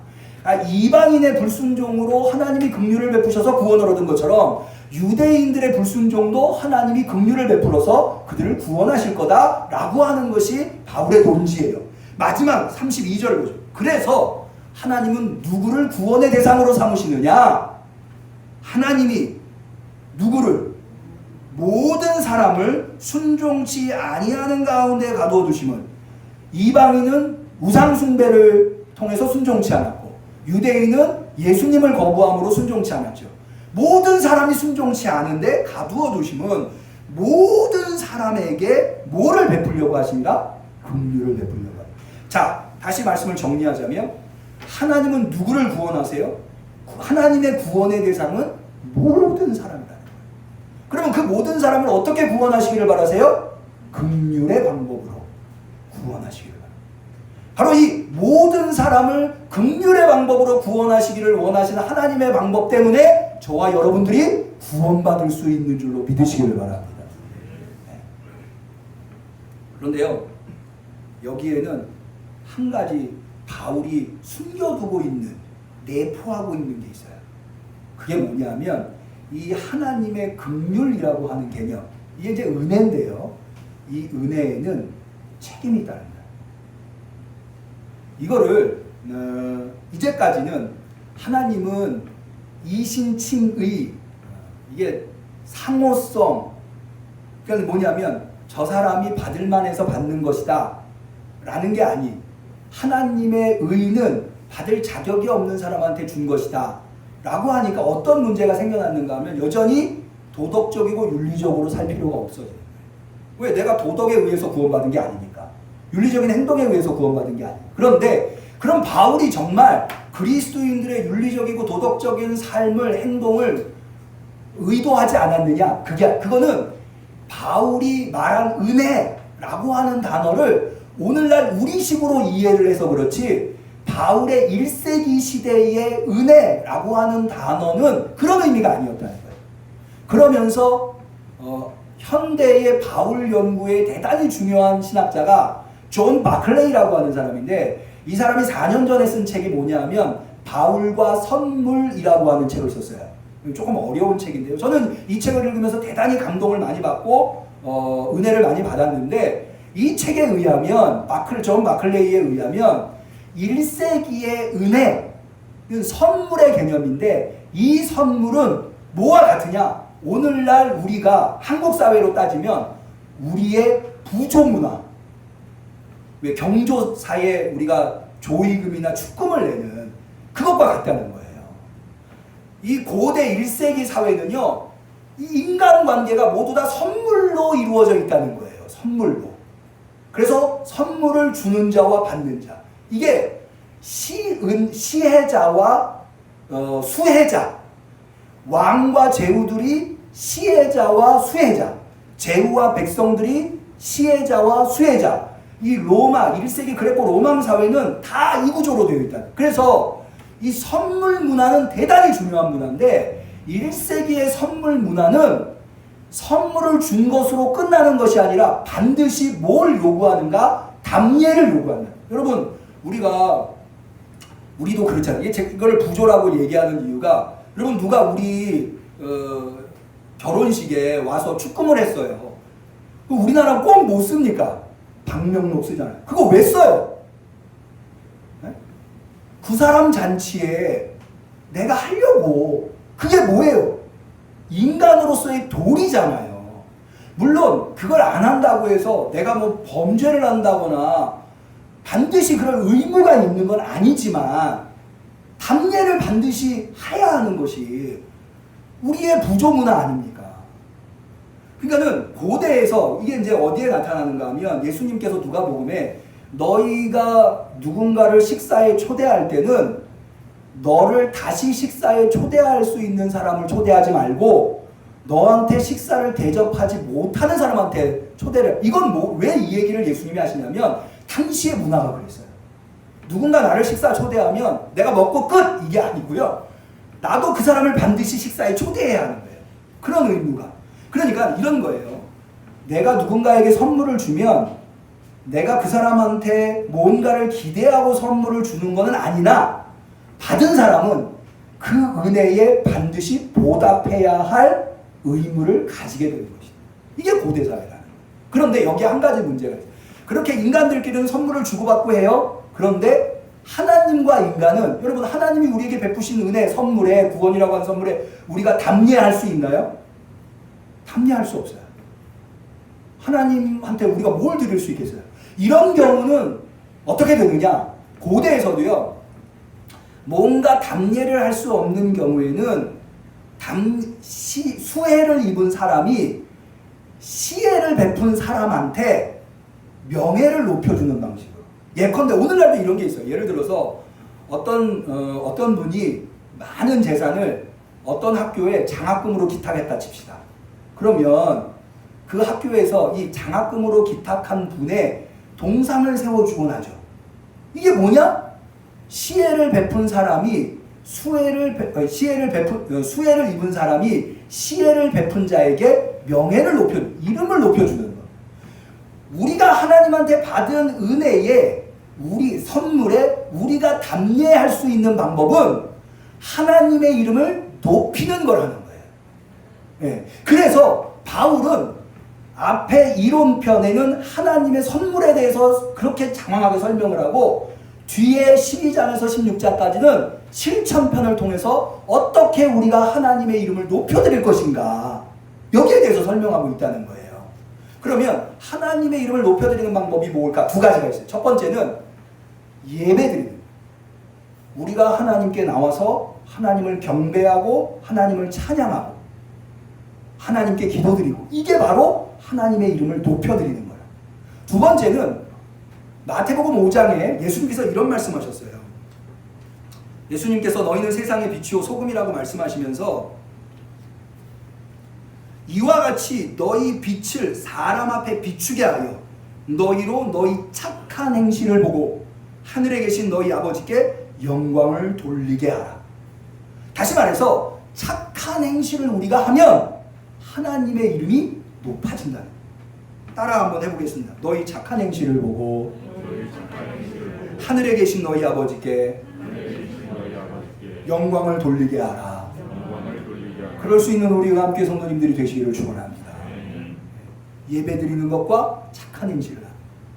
이방인의 불순종으로 하나님이 긍휼을 베푸셔서 구원을 얻은 것처럼 유대인들의 불순종도 하나님이 긍휼을 베풀어서 그들을 구원하실 거다라고 하는 것이 바울의 논지예요. 마지막 32절을 보죠. 그래서 하나님은 누구를 구원의 대상으로 삼으시느냐? 하나님이 누구를? 모든 사람을 순종치 아니하는 가운데 가두어 두심은, 이방인은 우상숭배를 통해서 순종치 않았고 유대인은 예수님을 거부함으로 순종치 않았죠. 모든 사람이 순종치 않은데 가두어 두심은 모든 사람에게 뭐를 베풀려고 하십니다? 긍휼을 베풀려고 합니다. 자, 다시 말씀을 정리하자면 하나님은 누구를 구원하세요? 하나님의 구원의 대상은 모든 사람이라는 거예요. 그러면 그 모든 사람을 어떻게 구원하시기를 바라세요? 긍휼의 방법으로 구원하시기를 바랍니다. 바로 이 모든 사람을 긍휼의 방법으로 구원하시기를 원하시는 하나님의 방법 때문에 저와 여러분들이 구원받을 수 있는 줄로 믿으시기를 바랍니다. 네. 그런데요, 여기에는 한 가지 바울이 숨겨두고 있는, 내포하고 있는 게 있어요. 그게 뭐냐면 이 하나님의 긍휼이라고 하는 개념, 이게 이제 은혜인데요, 이 은혜에는 책임이 있다는 거예요. 이거를 이제까지는 하나님은 이신칭의, 이게 상호성, 그러니까 뭐냐면 저 사람이 받을 만해서 받는 것이다 라는 게 아니, 하나님의 의는 받을 자격이 없는 사람한테 준 것이다 라고 하니까 어떤 문제가 생겨났는가 하면 여전히 도덕적이고 윤리적으로 살 필요가 없어져요. 왜? 내가 도덕에 의해서 구원받은 게 아니니까. 윤리적인 행동에 의해서 구원받은 게 아니에요. 그런데 그럼 바울이 정말 그리스도인들의 윤리적이고 도덕적인 삶을, 행동을 의도하지 않았느냐? 그거는 바울이 말한 은혜라고 하는 단어를 오늘날 우리식으로 이해를 해서 그렇지, 바울의 1세기 시대의 은혜라고 하는 단어는 그런 의미가 아니었다는 거예요. 그러면서 현대의 바울 연구에 대단히 중요한 신학자가 존 마클레이라고 하는 사람인데, 이 사람이 4년 전에 쓴 책이 뭐냐면 바울과 선물이라고 하는 책을 썼어요. 조금 어려운 책인데요. 저는 이 책을 읽으면서 대단히 감동을 많이 받고 은혜를 많이 받았는데, 이 책에 의하면 존 마클레이에 의하면 1세기의 은혜는 선물의 개념인데, 이 선물은 뭐와 같으냐? 오늘날 우리가 한국 사회로 따지면 우리의 부조문화, 왜 경조사에 우리가 조의금이나 축금을 내는 그것과 같다는 거예요. 이 고대 1세기 사회는요, 이 인간관계가 모두 다 선물로 이루어져 있다는 거예요. 선물로. 그래서 선물을 주는 자와 받는 자, 이게 시혜자와 수혜자, 왕과 제후들이 시혜자와 수혜자, 제후와 백성들이 시혜자와 수혜자, 이 로마 1세기 그레코 로마 사회는 다 이 구조로 되어 있다. 그래서 이 선물 문화는 대단히 중요한 문화인데, 1세기의 선물 문화는 선물을 준 것으로 끝나는 것이 아니라 반드시 뭘 요구하는가? 답례를 요구한다. 여러분, 우리도 그렇잖아요. 이걸 부조라고 얘기하는 이유가, 여러분 누가 우리 결혼식에 와서 축금을 했어요. 우리나라는 꼭 뭐 씁니까? 방명록 쓰잖아요. 그거 왜 써요? 네? 그 사람 잔치에 내가 하려고. 그게 뭐예요? 인간으로서의 도리잖아요. 물론 그걸 안 한다고 해서 내가 뭐 범죄를 한다거나 반드시 그럴 의무가 있는 건 아니지만, 답례를 반드시 해야 하는 것이 우리의 부조문화 아닙니까? 그러니까는 고대에서 이게 이제 어디에 나타나는가 하면, 예수님께서 누가복음에 너희가 누군가를 식사에 초대할 때는 너를 다시 식사에 초대할 수 있는 사람을 초대하지 말고 너한테 식사를 대접하지 못하는 사람한테 초대를. 이건 왜 이 얘기를 예수님이 하시냐면, 당시의 문화가 그랬어요. 누군가 나를 식사 초대하면 내가 먹고 끝! 이게 아니고요, 나도 그 사람을 반드시 식사에 초대해야 하는 거예요. 그런 의무가. 그러니까 이런 거예요. 내가 누군가에게 선물을 주면 내가 그 사람한테 뭔가를 기대하고 선물을 주는 것은 아니나, 받은 사람은 그 은혜에 반드시 보답해야 할 의무를 가지게 되는 것이다. 이게 고대사회라는 거예요. 그런데 여기 한 가지 문제가 있어요. 그렇게 인간들끼리는 선물을 주고받고 해요. 그런데 하나님과 인간은, 여러분 하나님이 우리에게 베푸신 은혜, 선물에, 구원이라고 하는 선물에 우리가 답례할 수 있나요? 답례할 수 없어요. 하나님한테 우리가 뭘 드릴 수 있겠어요? 이런 경우는 어떻게 되느냐? 고대에서도요, 뭔가 답례를 할 수 없는 경우에는 수혜를 입은 사람이 시혜를 베푼 사람한테 명예를 높여주는 방식으로. 예컨대 오늘날도 이런 게 있어요. 예를 들어서 어떤 분이 많은 재산을 어떤 학교에 장학금으로 기탁했다 칩시다. 그러면 그 학교에서 이 장학금으로 기탁한 분의 동상을 세워주곤 하죠. 이게 뭐냐? 시혜를 베푼 사람이 수혜를 입은 사람이 시혜를 베푼 자에게 이름을 높여주는 것. 우리가 하나님한테 받은 은혜에, 우리 선물에 우리가 답례할 수 있는 방법은 하나님의 이름을 높이는 거라는 거예요. 예. 그래서 바울은 앞에 이론편에는 하나님의 선물에 대해서 그렇게 장황하게 설명을 하고, 뒤에 12장에서 16장까지는 실천편을 통해서 어떻게 우리가 하나님의 이름을 높여드릴 것인가, 여기에 대해서 설명하고 있다는 거예요. 그러면 하나님의 이름을 높여드리는 방법이 뭘까? 두 가지가 있어요. 첫 번째는 예배드리는 거예요. 우리가 하나님께 나와서 하나님을 경배하고 하나님을 찬양하고 하나님께 기도드리고, 이게 바로 하나님의 이름을 높여드리는 거예요. 두 번째는 마태복음 5장에 예수님께서 이런 말씀하셨어요. 예수님께서 너희는 세상의 빛이요 소금이라고 말씀하시면서 이와 같이 너희 빛을 사람 앞에 비추게 하여 너희로 너희 착한 행실을 보고 하늘에 계신 너희 아버지께 영광을 돌리게 하라. 다시 말해서 착한 행실을 우리가 하면 하나님의 이름이 높아진다는 거예요. 따라 한번 해보겠습니다. 너희 착한 행실을 보고 하늘에 계신 너희 아버지께 영광을 돌리게 하라. 그럴 수 있는 우리와 함께 성도님들이 되시기를 축원합니다. 예배 드리는 것과 착한 행실을 하는,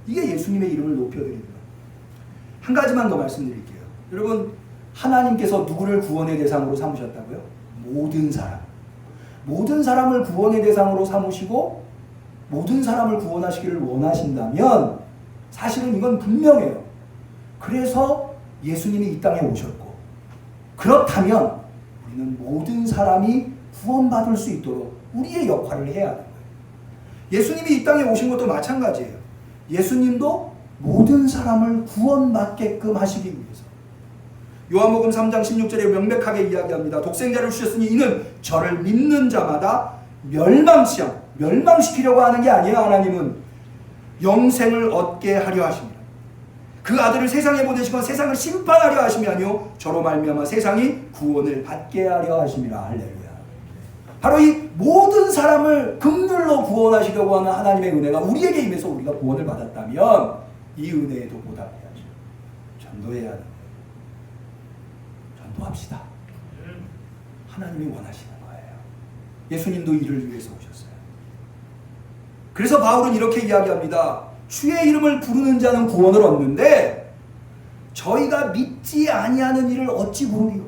이게 예수님의 이름을 높여드리는 거예요. 한 가지만 더 말씀드릴게요. 여러분, 하나님께서 누구를 구원의 대상으로 삼으셨다고요? 모든 사람. 모든 사람을 구원의 대상으로 삼으시고 모든 사람을 구원하시기를 원하신다면 사실은 이건 분명해요. 그래서 예수님이 이 땅에 오셨고, 그렇다면 우리는 모든 사람이 구원받을 수 있도록 우리의 역할을 해야 하는 거예요. 예수님이 이 땅에 오신 것도 마찬가지예요. 예수님도 모든 사람을 구원받게끔 하시기 위해서. 요한복음 3장 16절에 명백하게 이야기합니다. 독생자를 주셨으니 이는 저를 믿는 자마다 멸망시키려고 하는 게 아니에요. 하나님은 영생을 얻게 하려 하십니다. 그 아들을 세상에 보내시고 세상을 심판하려 하심이 아니요 저로 말미암아 세상이 구원을 받게 하려 하심이라. 할렐루야. 바로 이 모든 사람을 긍휼로 구원하시려고 하는 하나님의 은혜가 우리에게 임해서 우리가 구원을 받았다면 이 은혜에도 보답해야죠. 전도해야 하는 거예요. 전도합시다. 하나님이 원하시는 거예요. 예수님도 이를 위해서 오셨어요. 그래서 바울은 이렇게 이야기합니다. 주의 이름을 부르는 자는 구원을 얻는데 저희가 믿지 아니하는 이를 어찌 부르리요?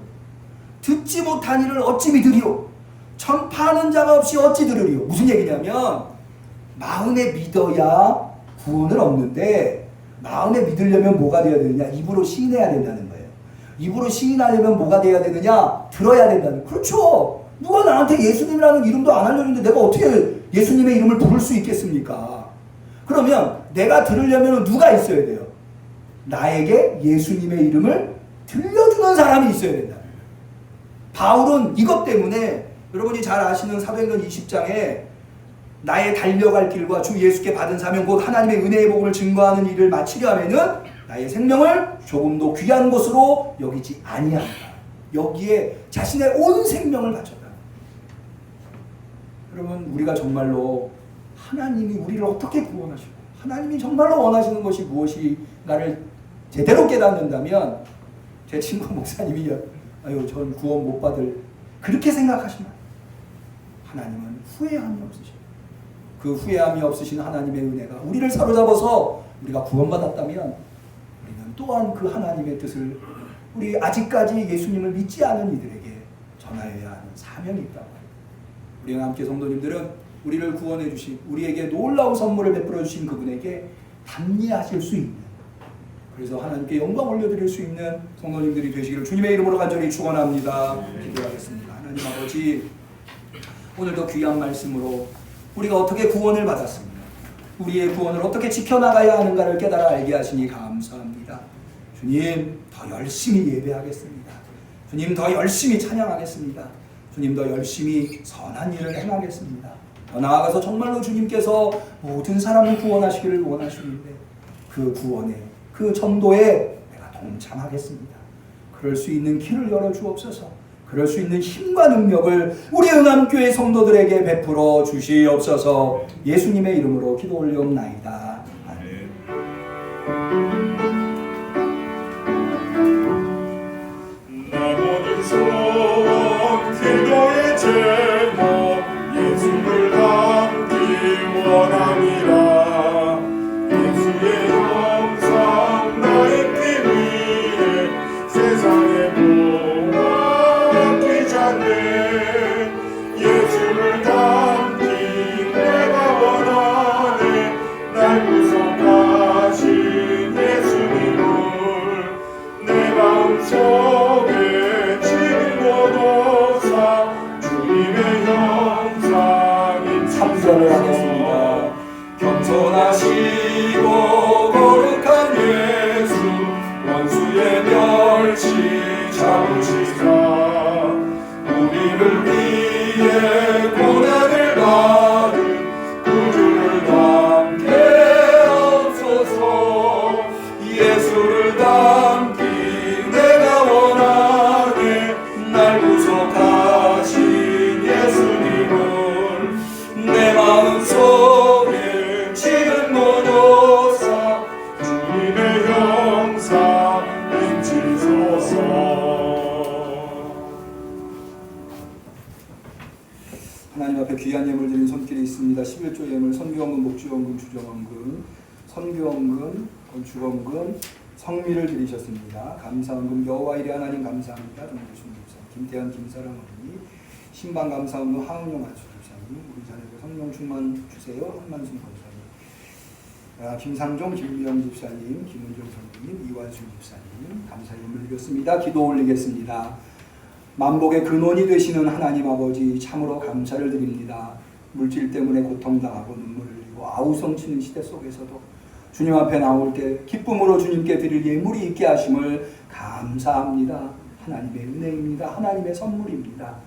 듣지 못한 이를 어찌 믿으리요? 전파하는 자가 없이 어찌 들으리요? 무슨 얘기냐면 마음에 믿어야 구원을 얻는데 마음에 믿으려면 뭐가 되어야 되느냐? 입으로 시인해야 된다는 거예요. 입으로 시인하려면 뭐가 되어야 되느냐? 들어야 된다는 거예요. 그렇죠. 누가 나한테 예수님이라는 이름도 안 알려주는데 내가 어떻게 예수님의 이름을 부를 수 있겠습니까? 그러면 내가 들으려면 누가 있어야 돼요? 나에게 예수님의 이름을 들려주는 사람이 있어야 된다. 바울은 이것 때문에 여러분이 잘 아시는 사도행전 20장에 나의 달려갈 길과 주 예수께 받은 사명 곧 하나님의 은혜의 복음을 증거하는 일을 마치려 하면은 나의 생명을 조금도 귀한 것으로 여기지 아니한다. 여기에 자신의 온 생명을 바쳤다. 여러분, 우리가 정말로 하나님이 우리를 어떻게 구원하시고 하나님이 정말로 원하시는 것이 무엇인가를 제대로 깨닫는다면 제 친구 목사님이 아유 전 구원 못 받을 그렇게 생각하시면 하나님은 후회함이 없으시고 그 후회함이 없으신 하나님의 은혜가 우리를 사로잡아서 우리가 구원받았다면 우리는 또한 그 하나님의 뜻을 우리 아직까지 예수님을 믿지 않은 이들에게 전하여야 하는 사명이 있다고 합니다. 우리와 함께 성도님들은 우리를 구원해 주신 우리에게 놀라운 선물을 베풀어 주신 그분에게 담례하실 수 있는, 그래서 하나님께 영광 올려드릴 수 있는 성도님들이 되시기를 주님의 이름으로 간절히 축원합니다. 기도하겠습니다. 하나님 아버지, 오늘도 귀한 말씀으로 우리가 어떻게 구원을 받았습니까? 우리의 구원을 어떻게 지켜나가야 하는가를 깨달아 알게 하시니 감사합니다. 주님, 더 열심히 예배하겠습니다. 주님, 더 열심히 찬양하겠습니다. 주님, 더 열심히 선한 일을 행하겠습니다. 더 나아가서 정말로 주님께서 모든 사람을 구원하시기를 원하시는데 그 구원에, 그 전도에 내가 동참하겠습니다. 그럴 수 있는 길을 열어주옵소서. 그럴 수 있는 힘과 능력을 우리 응암교회 성도들에게 베풀어 주시옵소서. 예수님의 이름으로 기도 올리옵나이다. 아멘. 내 모든 소원 기도의 제목 예수를 담기 원함이라. 예수의 영상 나의 길 위에 세상에 보아끼지 않네. 예수를 담기 내가 원하네. 날 예수를 닮기 내가 원하네. 날 구속하신 예수님을 내 마음속에 지은 모노사 주님의 형상 인치소서. 하나님 앞에 귀한 예물 드린 손길이 있습니다. 11조 예물, 선교원금, 목주원금, 주정원금, 선교원금, 건축원금, 성미를 드리셨습니다. 감사원금, 여호와 일의 하나님 감사합니다. 정교순 집사님, 김태현, 김사랑 어머니, 신방 감사원금, 하은영 안수 집사님, 우리 자녀들 성령 충만 주세요. 한만순 권사님, 김상종, 김미영 집사님, 김은종 선생님, 이완순 집사님 감사 예물 드렸습니다. 기도 올리겠습니다. 만복의 근원이 되시는 하나님 아버지 참으로 감사를 드립니다. 물질 때문에 고통당하고 눈물을 흘리고 아우성치는 시대 속에서도 주님 앞에 나올 때 기쁨으로 주님께 드릴 예물이 있게 하심을 감사합니다. 하나님의 은혜입니다. 하나님의 선물입니다.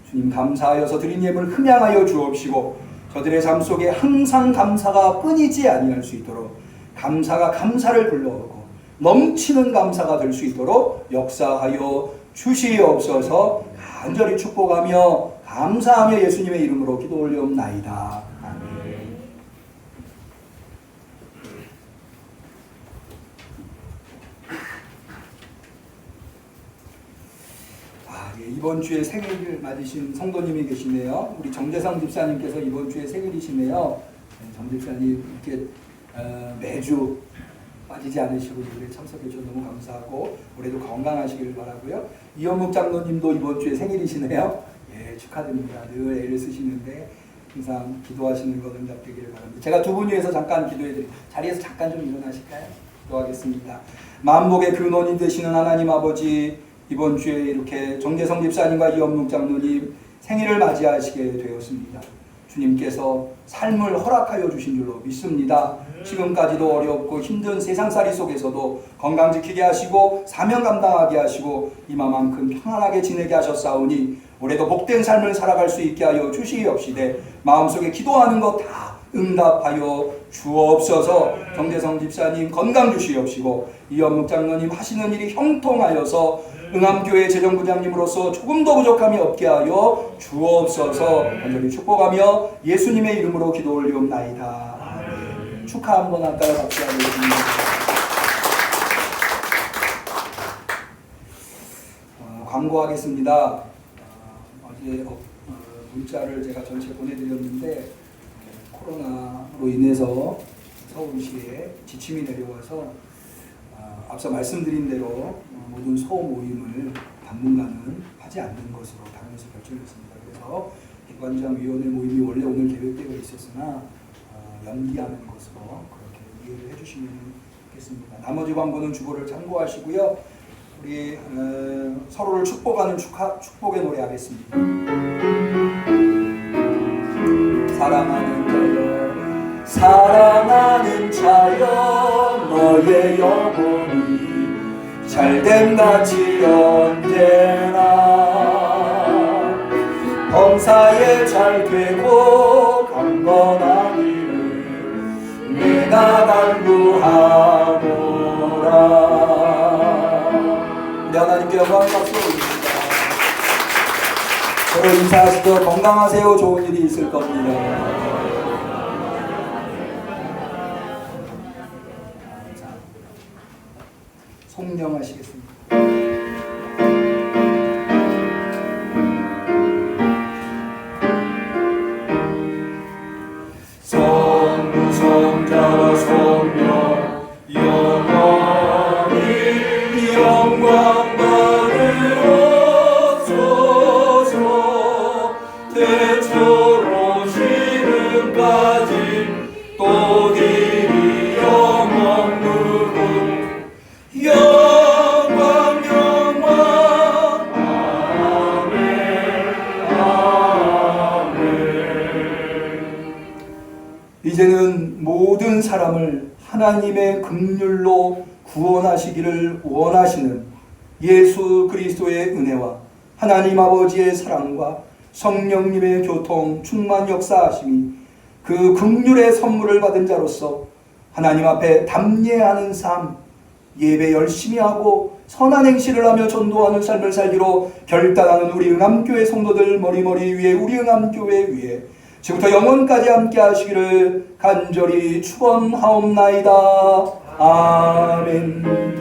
주님 감사하여서 드린 예물 흠양하여 주옵시고 저들의 삶 속에 항상 감사가 끊이지 아니할 수 있도록 감사가 감사를 불러오고 넘치는 감사가 될 수 있도록 역사하여 주시옵소서. 간절히 축복하며 감사하며 예수님의 이름으로 기도 올리옵나이다. 아멘. 이번 주에 생일을 맞으신 성도님이 계시네요. 우리 정재상 집사님께서 이번 주에 생일이시네요. 정 집사님 이렇게 매주 빠지지 않으시고 예배에 참석해 주셔서 너무 감사하고 올해도 건강하시길 바라고요. 이현묵 장로님도 이번 주에 생일이시네요. 예, 축하드립니다. 늘 애를 쓰시는데 항상 기도하시는 것 응답되기를 바랍니다. 제가 두 분 위해서 잠깐 기도해드릴게요. 자리에서 잠깐 좀 일어나실까요? 기도하겠습니다. 만복의 근원이 되시는 하나님 아버지, 이번 주에 이렇게 정재성 집사님과 이현묵 장로님 생일을 맞이하시게 되었습니다. 주님께서 삶을 허락하여 주신 줄로 믿습니다. 지금까지도 어렵고 힘든 세상살이 속에서도 건강 지키게 하시고 사명 감당하게 하시고 이마만큼 평안하게 지내게 하셨사오니 올해도 복된 삶을 살아갈 수 있게 하여 주시옵시되 마음속에 기도하는 것 다 응답하여 주옵소서. 정재성 집사님 건강 주시옵시고 이현묵 장로님 하시는 일이 형통하여서 응암교회 재정부장님으로서 조금도 부족함이 없게 하여 주옵소서. 간절히 축복하며 예수님의 이름으로 기도 올리옵나이다. 아멘. 축하 한번 할까요? 같이 하겠습니다. 광고하겠습니다. 어제 문자를 제가 전체 보내드렸는데 코로나로 인해서 서울시에 지침이 내려와서 앞서 말씀드린 대로 모든 소모 모임을 당분간은 하지 않는 것으로 당에서 결정했습니다. 그래서 객관장위원회 모임이 원래 오늘 계획되어 있었으나 연기하는 것으로 그렇게 이해를 해주시면 좋겠습니다. 나머지 광고는 주보를 참고하시고요. 우리 서로를 축복하는 축복의 노래 하겠습니다. 사랑하는 자여, 사랑하는 자여, 너의 영혼이 잘됨같이 언제나 범사에 잘되고 강건하기를 내가 간구하노라. 우리 하나님께 영광 박수 올립니다. 서로 인사하시고 건강하세요. 좋은 일이 있을 겁니다. 송명하시겠습니다. 성자와 성령 영원히 영광 받으옵소서. 대초로 지금까지 또 길이 영원 누군 영광 영광 아멘 아멘. 이제는 모든 사람을 하나님의 긍휼로 구원하시기를 원하시는 예수 그리스도의 은혜와 하나님 아버지의 사랑과 성령님의 교통 충만 역사하심이 그 긍휼의 선물을 받은 자로서 하나님 앞에 담례하는 삶, 예배 열심히 하고 선한 행실을 하며 전도하는 삶을 살기로 결단하는 우리 응암교회 성도들 머리머리 위에 우리 응암교회 위에 지금부터 영원까지 함께 하시기를 간절히 축원하옵나이다. 아멘.